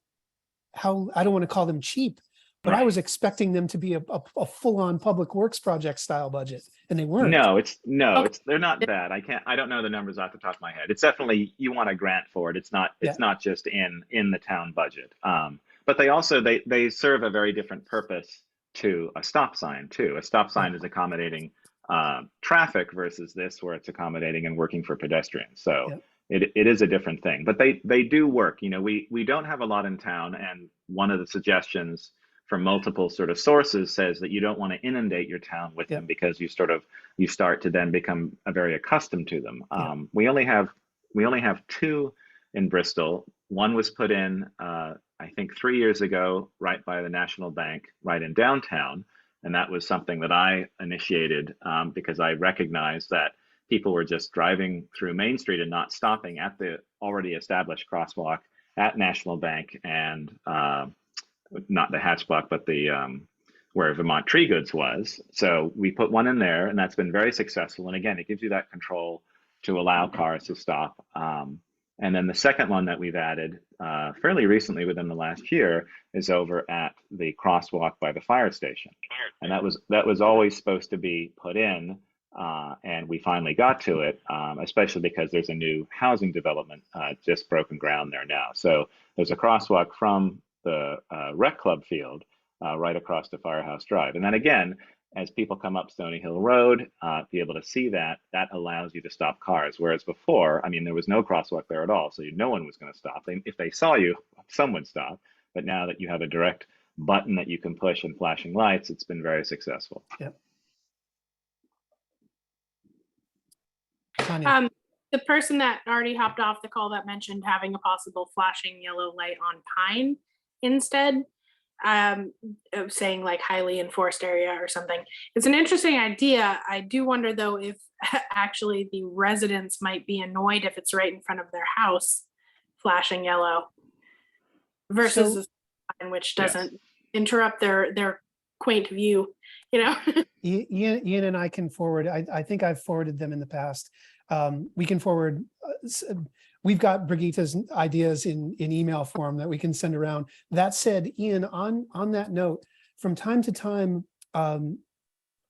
I don't want to call them cheap, but I was expecting them to be a full-on public works project style budget, and they weren't. They're not bad. I don't know the numbers off the top of my head. It's definitely, you want a grant for it. It's not just in the town budget. But they also, they serve a very different purpose to a stop sign too. A stop sign is accommodating traffic versus this, where it's accommodating and working for pedestrians. So it is a different thing, but they do work. We don't have a lot in town, and one of the suggestions from multiple sort of sources says that you don't want to inundate your town with them, because you start to then become very accustomed to them. We only have two in Bristol. One was put in I think 3 years ago, right by the National Bank, right in downtown, and that was something that I initiated because I recognized that people were just driving through Main Street and not stopping at the already established crosswalk at National Bank and not the hatch block, but the where Vermont Tree Goods was. So we put one in there, and that's been very successful. And again, it gives you that control to allow cars to stop. And then the second one that we've added fairly recently, within the last year, is over at the crosswalk by the fire station. And that was always supposed to be put in, and we finally got to it, especially because there's a new housing development just broken ground there now. So there's a crosswalk from the rec club field right across to Firehouse Drive. And then again, as people come up Stony Hill Road, be able to see that allows you to stop cars. Whereas before, I mean, there was no crosswalk there at all, so no one was going to stop. If they saw you, some would stop. But now that you have a direct button that you can push and flashing lights, it's been very successful. Yep. Tanya. The person that already hopped off the call that mentioned having a possible flashing yellow light on Pine instead, of saying like highly enforced area or something. It's an interesting idea. I do wonder though if actually the residents might be annoyed if it's right in front of their house flashing yellow versus So- a sign which doesn't interrupt their quaint view, you know? Ian and I can forward, I think I've forwarded them in the past. We can forward, we've got Brigitte's ideas in email form that we can send around. That said, Ian, on that note, from time to time,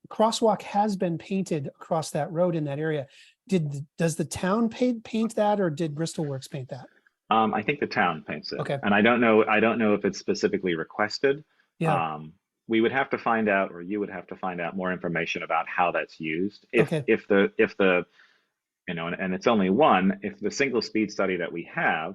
crosswalk has been painted across that road in that area. Does the town paint that, or did Bristol Works paint that? I think the town paints it. Okay. And I don't know if it's specifically requested. Yeah. We would have to find out, or you would have to find out more information about how that's used. If Okay. if the you know, and it's only one, if the single speed study that we have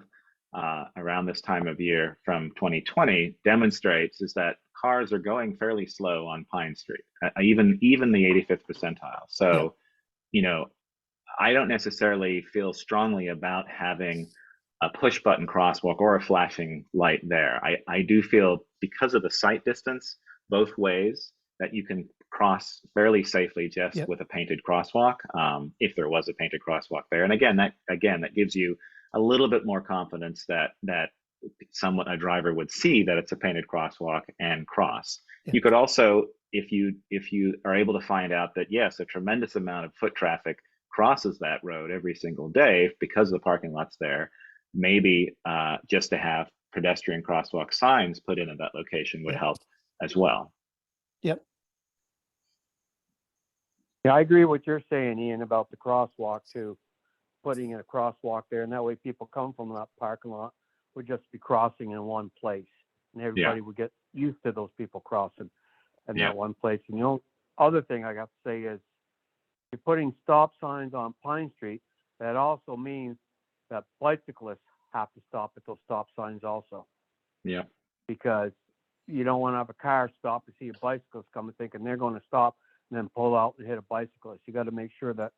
around this time of year from 2020 demonstrates is that cars are going fairly slow on Pine Street, even the 85th percentile. So, you know, I don't necessarily feel strongly about having a push button crosswalk or a flashing light there. I do feel, because of the sight distance both ways, that you can cross fairly safely just with a painted crosswalk, if there was a painted crosswalk there. And again, that gives you a little bit more confidence that a driver would see that it's a painted crosswalk and cross. Yeah. You could also, if you are able to find out that yes, a tremendous amount of foot traffic crosses that road every single day because the parking lot's there, maybe just to have pedestrian crosswalk signs put in at that location would help as well. Yep. Yeah, I agree with what you're saying, Ian, about the crosswalk too. Putting in a crosswalk there, and that way people come from that parking lot would just be crossing in one place, and everybody would get used to those people crossing in that one place. And the only other thing I got to say is, you're putting stop signs on Pine Street. That also means that bicyclists have to stop at those stop signs also. Yeah. Because you don't want to have a car stop and see a bicyclist coming thinking they're going to stop and then pull out and hit a bicyclist. You got to make sure that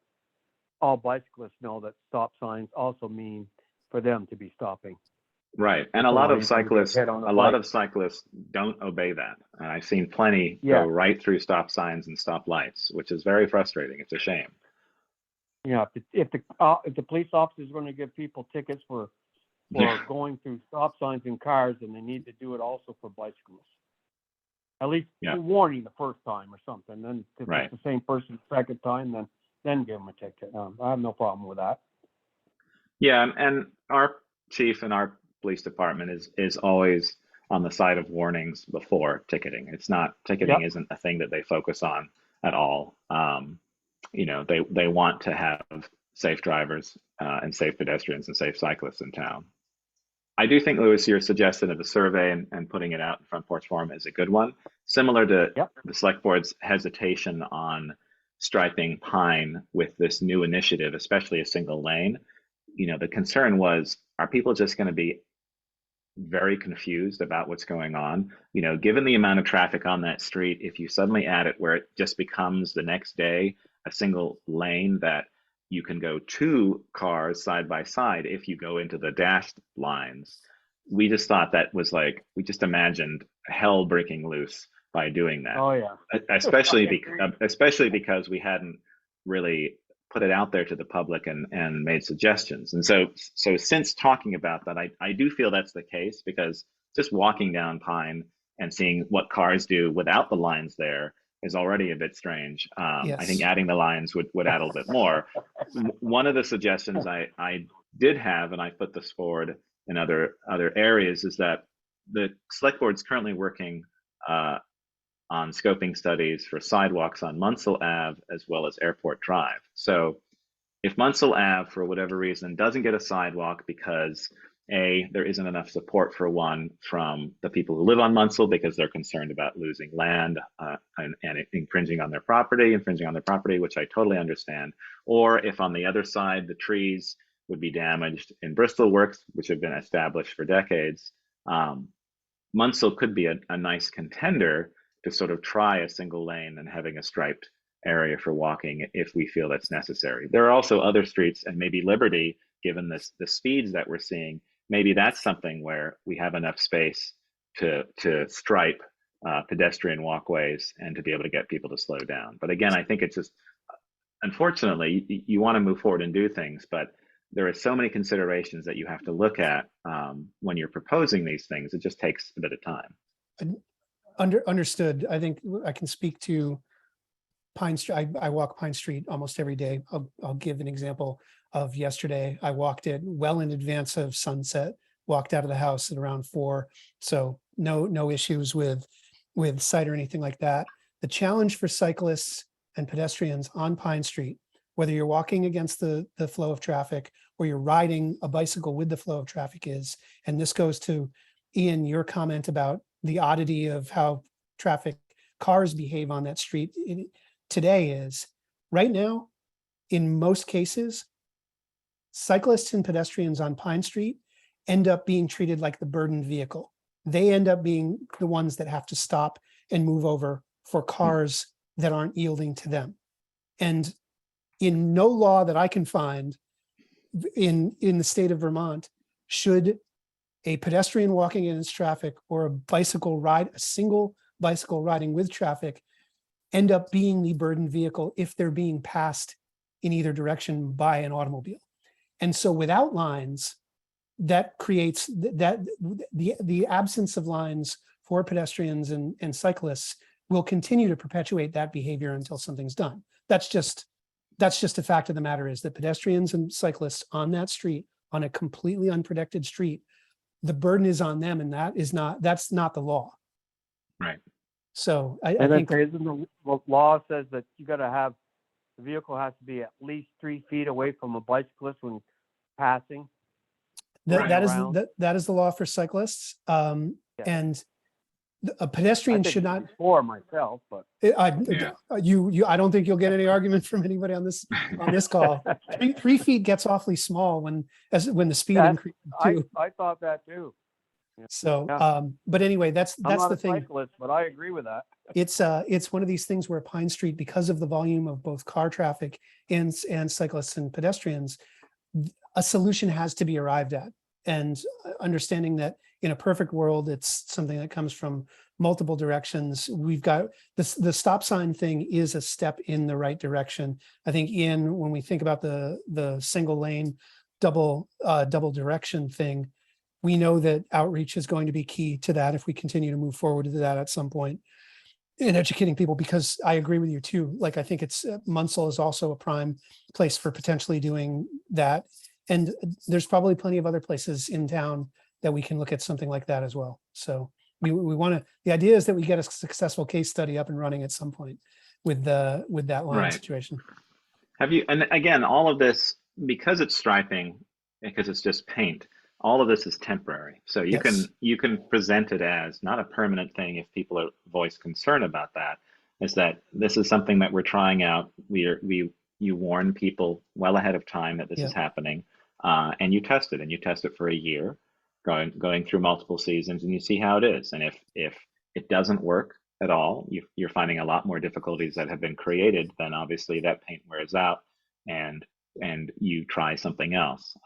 all bicyclists know that stop signs also mean for them to be stopping. Right. And a lot of cyclists don't obey that. And I've seen plenty go right through stop signs and stop lights, which is very frustrating. It's a shame. Yeah, if the police officer is going to give people tickets for going through stop signs in cars, then they need to do it also for bicyclists. At least warning the first time or something. Then if it's the same person the second time, then give them a ticket. I have no problem with that. Yeah, and our chief and our police department is always on the side of warnings before ticketing. It's not, ticketing isn't a thing that they focus on at all. You know, they want to have safe drivers and safe pedestrians and safe cyclists in town. I do think, Louis, your suggestion of a survey and putting it out in Front Porch Forum is a good one. Similar to the select board's hesitation on striping Pine with this new initiative, especially a single lane. You know, the concern was, are people just going to be very confused about what's going on? You know, given the amount of traffic on that street, if you suddenly add it where it just becomes the next day a single lane that you can go two cars side by side if you go into the dashed lines, we just thought that was like, we just imagined hell breaking loose by doing that. Oh yeah. Especially because we hadn't really put it out there to the public and made suggestions. And so since talking about that, I do feel that's the case, because just walking down Pine and seeing what cars do without the lines there is already a bit strange. I think Yes. adding the lines would add a little bit more. One of the suggestions I did have, and I put this forward in other areas, is that the select board's currently working on scoping studies for sidewalks on Munsell Ave as well as Airport Drive. So if Munsell Ave, for whatever reason, doesn't get a sidewalk because there isn't enough support for one from the people who live on Munsell because they're concerned about losing land and infringing on their property, which I totally understand. Or if on the other side, the trees would be damaged in Bristol works, which have been established for decades, Munsell could be a nice contender to sort of try a single lane and having a striped area for walking if we feel that's necessary. There are also other streets, and maybe Liberty, given the speeds that we're seeing, maybe that's something where we have enough space to stripe pedestrian walkways and to be able to get people to slow down. But again, I think it's just, unfortunately, you want to move forward and do things, but there are so many considerations that you have to look at when you're proposing these things. It just takes a bit of time. Understood. I think I can speak to Pine Street. I walk Pine Street almost every day. I'll give an example of yesterday. I walked it well in advance of sunset, walked out of the house at around 4. So no issues with sight or anything like that. The challenge for cyclists and pedestrians on Pine Street, whether you're walking against the flow of traffic or you're riding a bicycle with the flow of traffic, is, and this goes to Ian, your comment about the oddity of how cars behave on that street today, is right now, in most cases, cyclists and pedestrians on Pine Street end up being treated like the burdened vehicle. They end up being the ones that have to stop and move over for cars that aren't yielding to them. And in no law that I can find in the state of Vermont, should a pedestrian walking against traffic or a single bicycle riding with traffic end up being the burdened vehicle if they're being passed in either direction by an automobile. And so without lines, that creates the absence of lines for pedestrians and cyclists will continue to perpetuate that behavior until something's done. That's just a fact of the matter, is that pedestrians and cyclists on that street, on a completely unprotected street, the burden is on them, and that's not the law. Right. So I think think the law says that you got to have, the vehicle has to be at least 3 feet away from a bicyclist when passing. that around. is the law for cyclists. Yeah. And a pedestrian should not. For myself, but I don't think you'll get any argument from anybody on this call. 3 feet gets awfully small when the speed increases too. I thought that too. So, Yeah. But anyway, that's I'm not the a thing. cyclist, but I agree with that. It's one of these things where Pine Street, because of the volume of both car traffic and cyclists and pedestrians, a solution has to be arrived at. And understanding that in a perfect world, it's something that comes from multiple directions. We've got the stop sign thing is a step in the right direction. I think, Ian, when we think about the single lane, double direction thing, we know that outreach is going to be key to that if we continue to move forward to that at some point, and educating people, because I agree with you too. Like, I think it's Munsell is also a prime place for potentially doing that. And there's probably plenty of other places in town that we can look at something like that as well. So we want to, the idea is that we get a successful case study up and running at some point with that line Right. situation. And again, all of this, because it's striping, because it's just paint, all of this is temporary. So you can present it as not a permanent thing if people voice concern about that, is that this is something that we're trying out. You warn people well ahead of time that this is happening, and you test it for a year, going through multiple seasons, and you see how it is. And if it doesn't work at all, you're finding a lot more difficulties that have been created, then obviously that paint wears out and you try something else.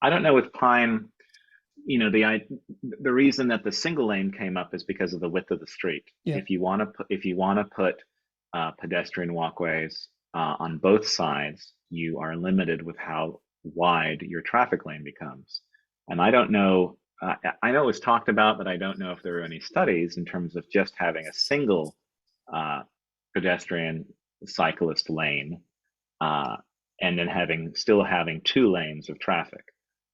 I don't know with Pine, the reason that the single lane came up is because of the width of the street. Yeah. If you want to put pedestrian walkways on both sides, you are limited with how wide your traffic lane becomes. And I don't know I know it was talked about, but I don't know if there are any studies in terms of just having a single pedestrian cyclist lane, and then still having 2 lanes of traffic.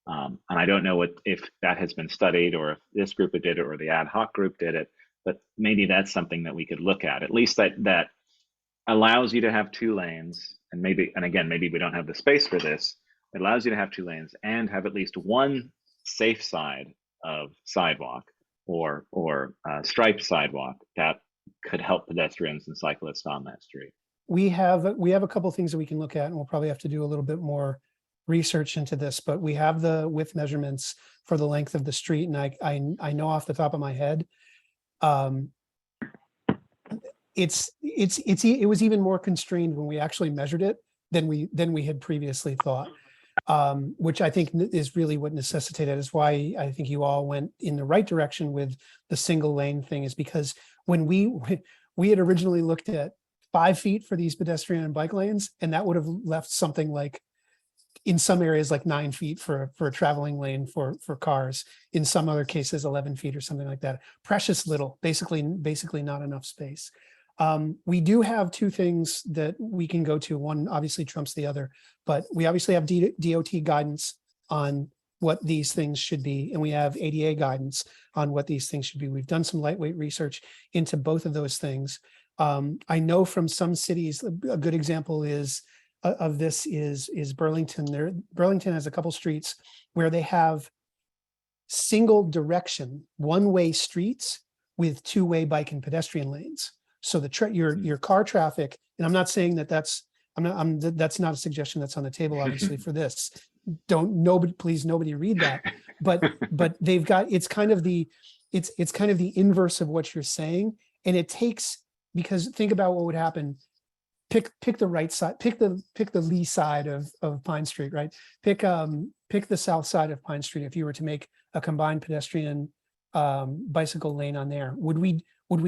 And I don't know if that has been studied, or if this group did it or the ad hoc group did it, but maybe that's something that we could look at least that allows you to have 2 lanes, and again, maybe we don't have the space for this. It allows you to have 2 lanes and have at least one safe side of sidewalk or striped sidewalk that could help pedestrians and cyclists on that street. We have a couple things that we can look at, and we'll probably have to do a little bit more research into this, but we have the width measurements for the length of the street. And I know off the top of my head, it was even more constrained when we actually measured it than we had previously thought, which I think is really what necessitated, is why I think you all went in the right direction with the single lane thing, is because when we had originally looked at 5 feet for these pedestrian and bike lanes, and that would have left something like, in some areas, like 9 feet for a traveling lane for cars. In some other cases, 11 feet or something like that. Precious little, basically not enough space. We do have 2 things that we can go to. One obviously trumps the other, but we obviously have DOT guidance on what these things should be, and we have ADA guidance on what these things should be. We've done some lightweight research into both of those things. I know from some cities, a good example of this is Burlington. Burlington has a couple streets where they have single direction, one-way streets with 2-way bike and pedestrian lanes. So your car traffic, and I'm not saying that's not a suggestion that's on the table, obviously, for this. Please nobody read that. But they've got, it's kind of the inverse of what you're saying. And it takes, because think about what would happen. Pick the right side, pick the lee side of Pine Street, right? Pick the south side of Pine Street. If you were to make a combined pedestrian bicycle lane on there, would we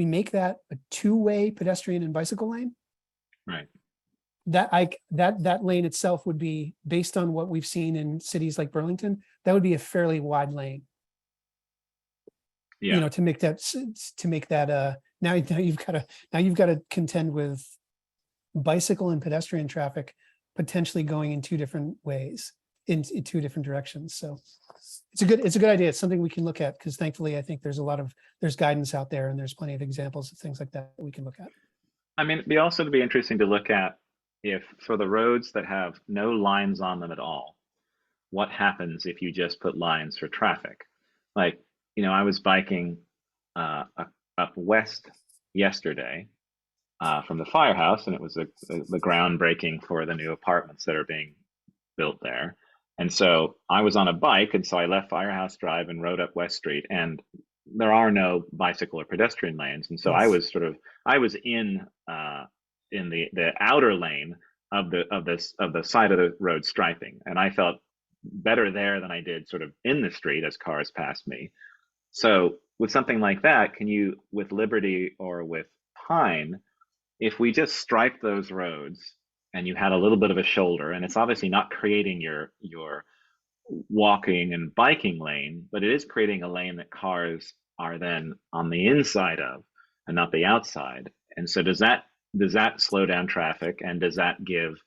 make that a 2-way pedestrian and bicycle lane? Right. That lane itself would be, based on what we've seen in cities like Burlington, that would be a fairly wide lane. Yeah. You know, to make that now you've got to contend with bicycle and pedestrian traffic potentially going in 2 different ways, in 2 different directions. So it's a good idea. It's something we can look at, because thankfully I think there's guidance out there, and there's plenty of examples of things like that we can look at. I mean, it'd also be interesting to look at, if for the roads that have no lines on them at all, what happens if you just put lines for traffic? Like, I was biking up west yesterday from the firehouse, and it was the groundbreaking for the new apartments that are being built there. And so I was on a bike, and so I left Firehouse Drive and rode up West Street, and there are no bicycle or pedestrian lanes. And so Yes. I was in the outer lane of the side of the road striping, and I felt better there than I did sort of in the street as cars passed me. So with something like that, can you, with Liberty or with Pine, if we just stripe those roads and you had a little bit of a shoulder, and it's obviously not creating your walking and biking lane, but it is creating a lane that cars are then on the inside of and not the outside. And so does that slow down traffic, and does that give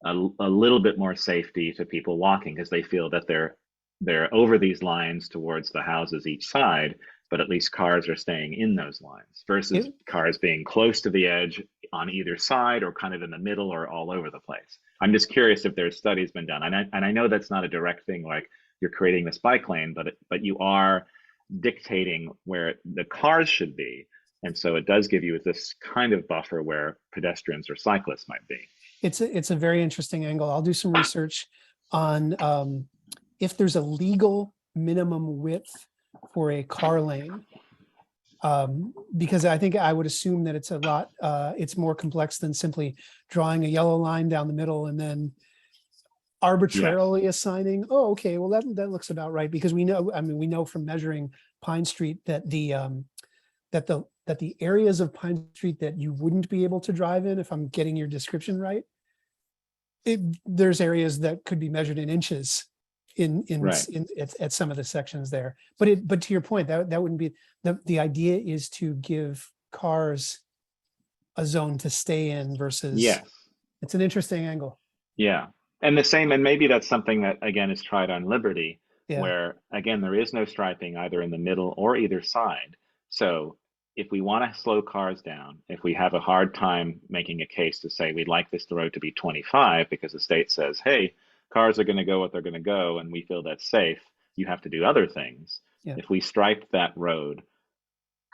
a little bit more safety to people walking, because they feel that they're over these lines towards the houses each side, but at least cars are staying in those lines, versus cars being close to the edge on either side, or kind of in the middle, or all over the place. I'm just curious if there's studies been done. And I know that's not a direct thing, like you're creating this bike lane, but you are dictating where the cars should be. And so it does give you this kind of buffer where pedestrians or cyclists might be. It's a very interesting angle. I'll do some research on if there's a legal minimum width for a car lane, because I think I would assume that it's more complex than simply drawing a yellow line down the middle and then arbitrarily assigning, oh, okay, well that looks about right, because we know from measuring Pine Street that the areas of Pine Street that you wouldn't be able to drive in, if I'm getting your description right, there's areas that could be measured in inches Right. at some of the sections there. But to your point, that wouldn't be, the idea is to give cars a zone to stay in versus. Yes. It's an interesting angle. Yeah. And the same, and maybe that's something that again is tried on Liberty, Yeah. where again there is no striping either in the middle or either side. So if we want to slow cars down, if we have a hard time making a case to say we'd like this road to be 25 because the state says, hey, cars are going to go what they're going to go, and we feel that's safe, you have to do other things. Yeah. If we striped that road,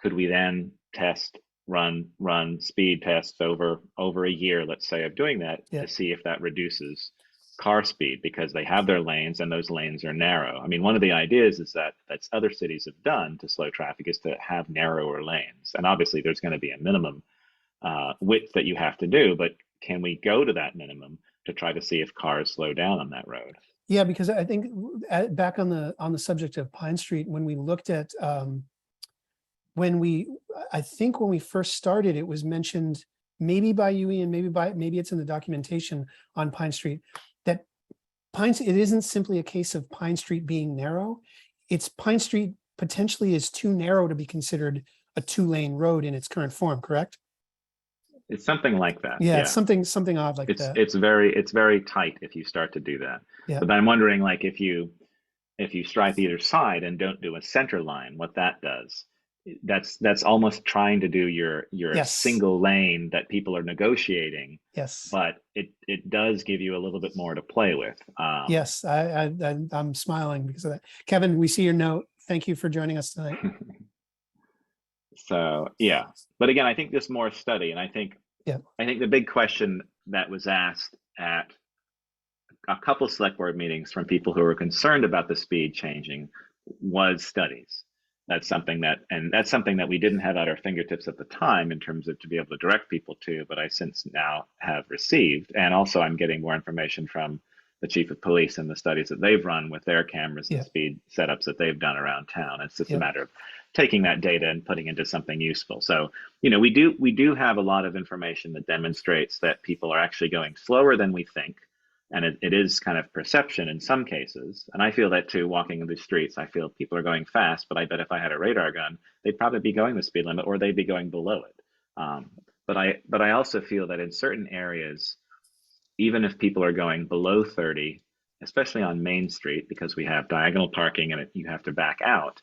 could we then run speed tests over a year, let's say, of doing that Yeah. to see if that reduces car speed, because they have their lanes and those lanes are narrow. I mean, one of the ideas is that's other cities have done to slow traffic is to have narrower lanes. And obviously there's going to be a minimum width that you have to do, but can we go to that minimum to try to see if cars slow down on that road? Yeah, because I think back on the subject of Pine Street, when we looked at, I think when we first started, it was mentioned maybe by you, Ian, maybe it's in the documentation on Pine Street, that it isn't simply a case of Pine Street being narrow. It's Pine Street potentially is too narrow to be considered a 2-lane road in its current form, correct? It's something like that. Yeah, it's something odd like it's that. it's very tight if you start to do that. Yeah. But I'm wondering, like, if you stripe either side and don't do a center line, what that does. That's almost trying to do your Yes. single lane that people are negotiating, Yes. but it does give you a little bit more to play with. Yes, I'm smiling because of that. Kevin, we see your note. Thank you for joining us tonight. So yeah, but again, I think there's more study, and I think the big question that was asked at a couple select board meetings from people who were concerned about the speed changing was studies. That's something that we didn't have at our fingertips at the time in terms of to be able to direct people to, but I since now have received. And also I'm getting more information from the chief of police and the studies that they've run with their cameras and speed setups that they've done around town. It's just a matter of taking that data and putting into something useful. So, we do have a lot of information that demonstrates that people are actually going slower than we think. And it is kind of perception in some cases. And I feel that too, walking in the streets. I feel people are going fast, but I bet if I had a radar gun, they'd probably be going the speed limit or they'd be going below it. But I also feel that in certain areas, even if people are going below 30, especially on Main Street, because we have diagonal parking and you have to back out,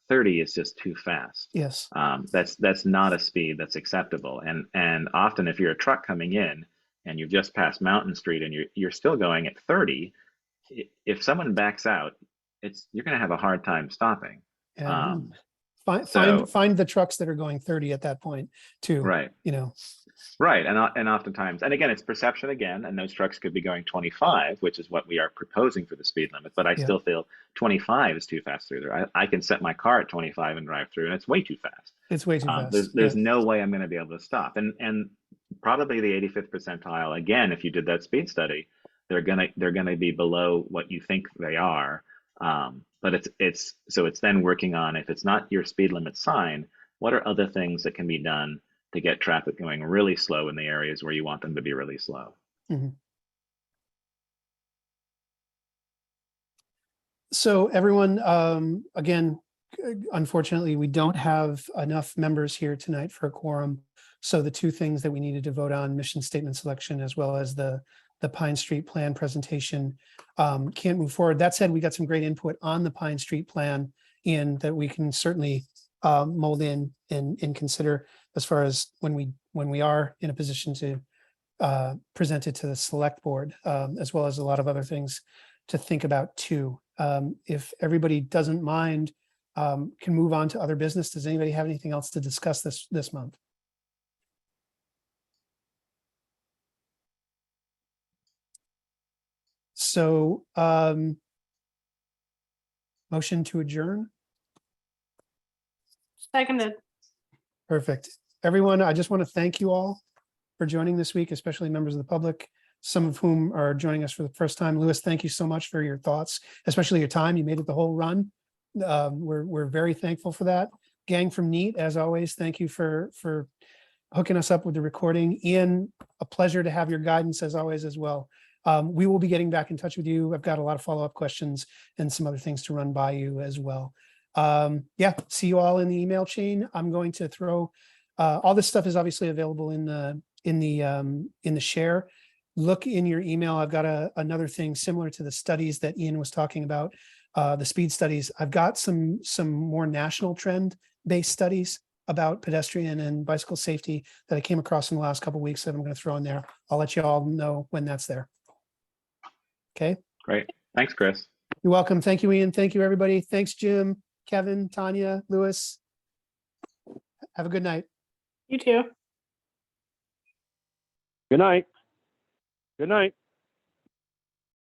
30 is just too fast. Yes. That's not a speed that's acceptable. And often if you're a truck coming in, and you've just passed Mountain Street and you're still going at 30, if someone backs out, you're going to have a hard time stopping. Find the trucks that are going 30 at that point too. Right. Right. And oftentimes, and again, it's perception again, and those trucks could be going 25, which is what we are proposing for the speed limit. But I still feel 25 is too fast through there. I can set my car at 25 and drive through, and it's way too fast. It's way too fast. There's no way I'm going to be able to stop. And probably the 85th percentile, again, if you did that speed study, they're gonna be below what you think they are. But it's then working on, if it's not your speed limit sign, what are other things that can be done to get traffic going really slow in the areas where you want them to be really slow. Mm-hmm. So everyone, again, unfortunately, we don't have enough members here tonight for a quorum. So the two things that we needed to vote on, mission statement selection, as well as the Pine Street plan presentation, can't move forward. That said, we got some great input on the Pine Street plan and that we can certainly mold in and consider as far as when we are in a position to present it to the select board, as well as a lot of other things to think about too. If everybody doesn't mind, can move on to other business. Does anybody have anything else to discuss this month? So, motion to adjourn. Seconded. Perfect. Everyone, I just want to thank you all for joining this week, especially members of the public, some of whom are joining us for the first time. Louis, thank you so much for your thoughts, especially your time. You made it the whole run. We're very thankful for that. Gang from NEAT, as always, thank you for hooking us up with the recording. Ian, a pleasure to have your guidance as always as well. We will be getting back in touch with you. I've got a lot of follow-up questions and some other things to run by you as well. Yeah, see you all in the email chain. I'm going to throw, all this stuff is obviously available in the share. Look in your email. I've got another thing similar to the studies that Ian was talking about, the speed studies. I've got some more national trend-based studies about pedestrian and bicycle safety that I came across in the last couple of weeks that I'm going to throw in there. I'll let you all know when that's there. Okay. Great. Thanks, Chris. You're welcome. Thank you, Ian. Thank you, everybody. Thanks, Jim, Kevin, Tanya, Lewis. Have a good night. You too. Good night. Good night.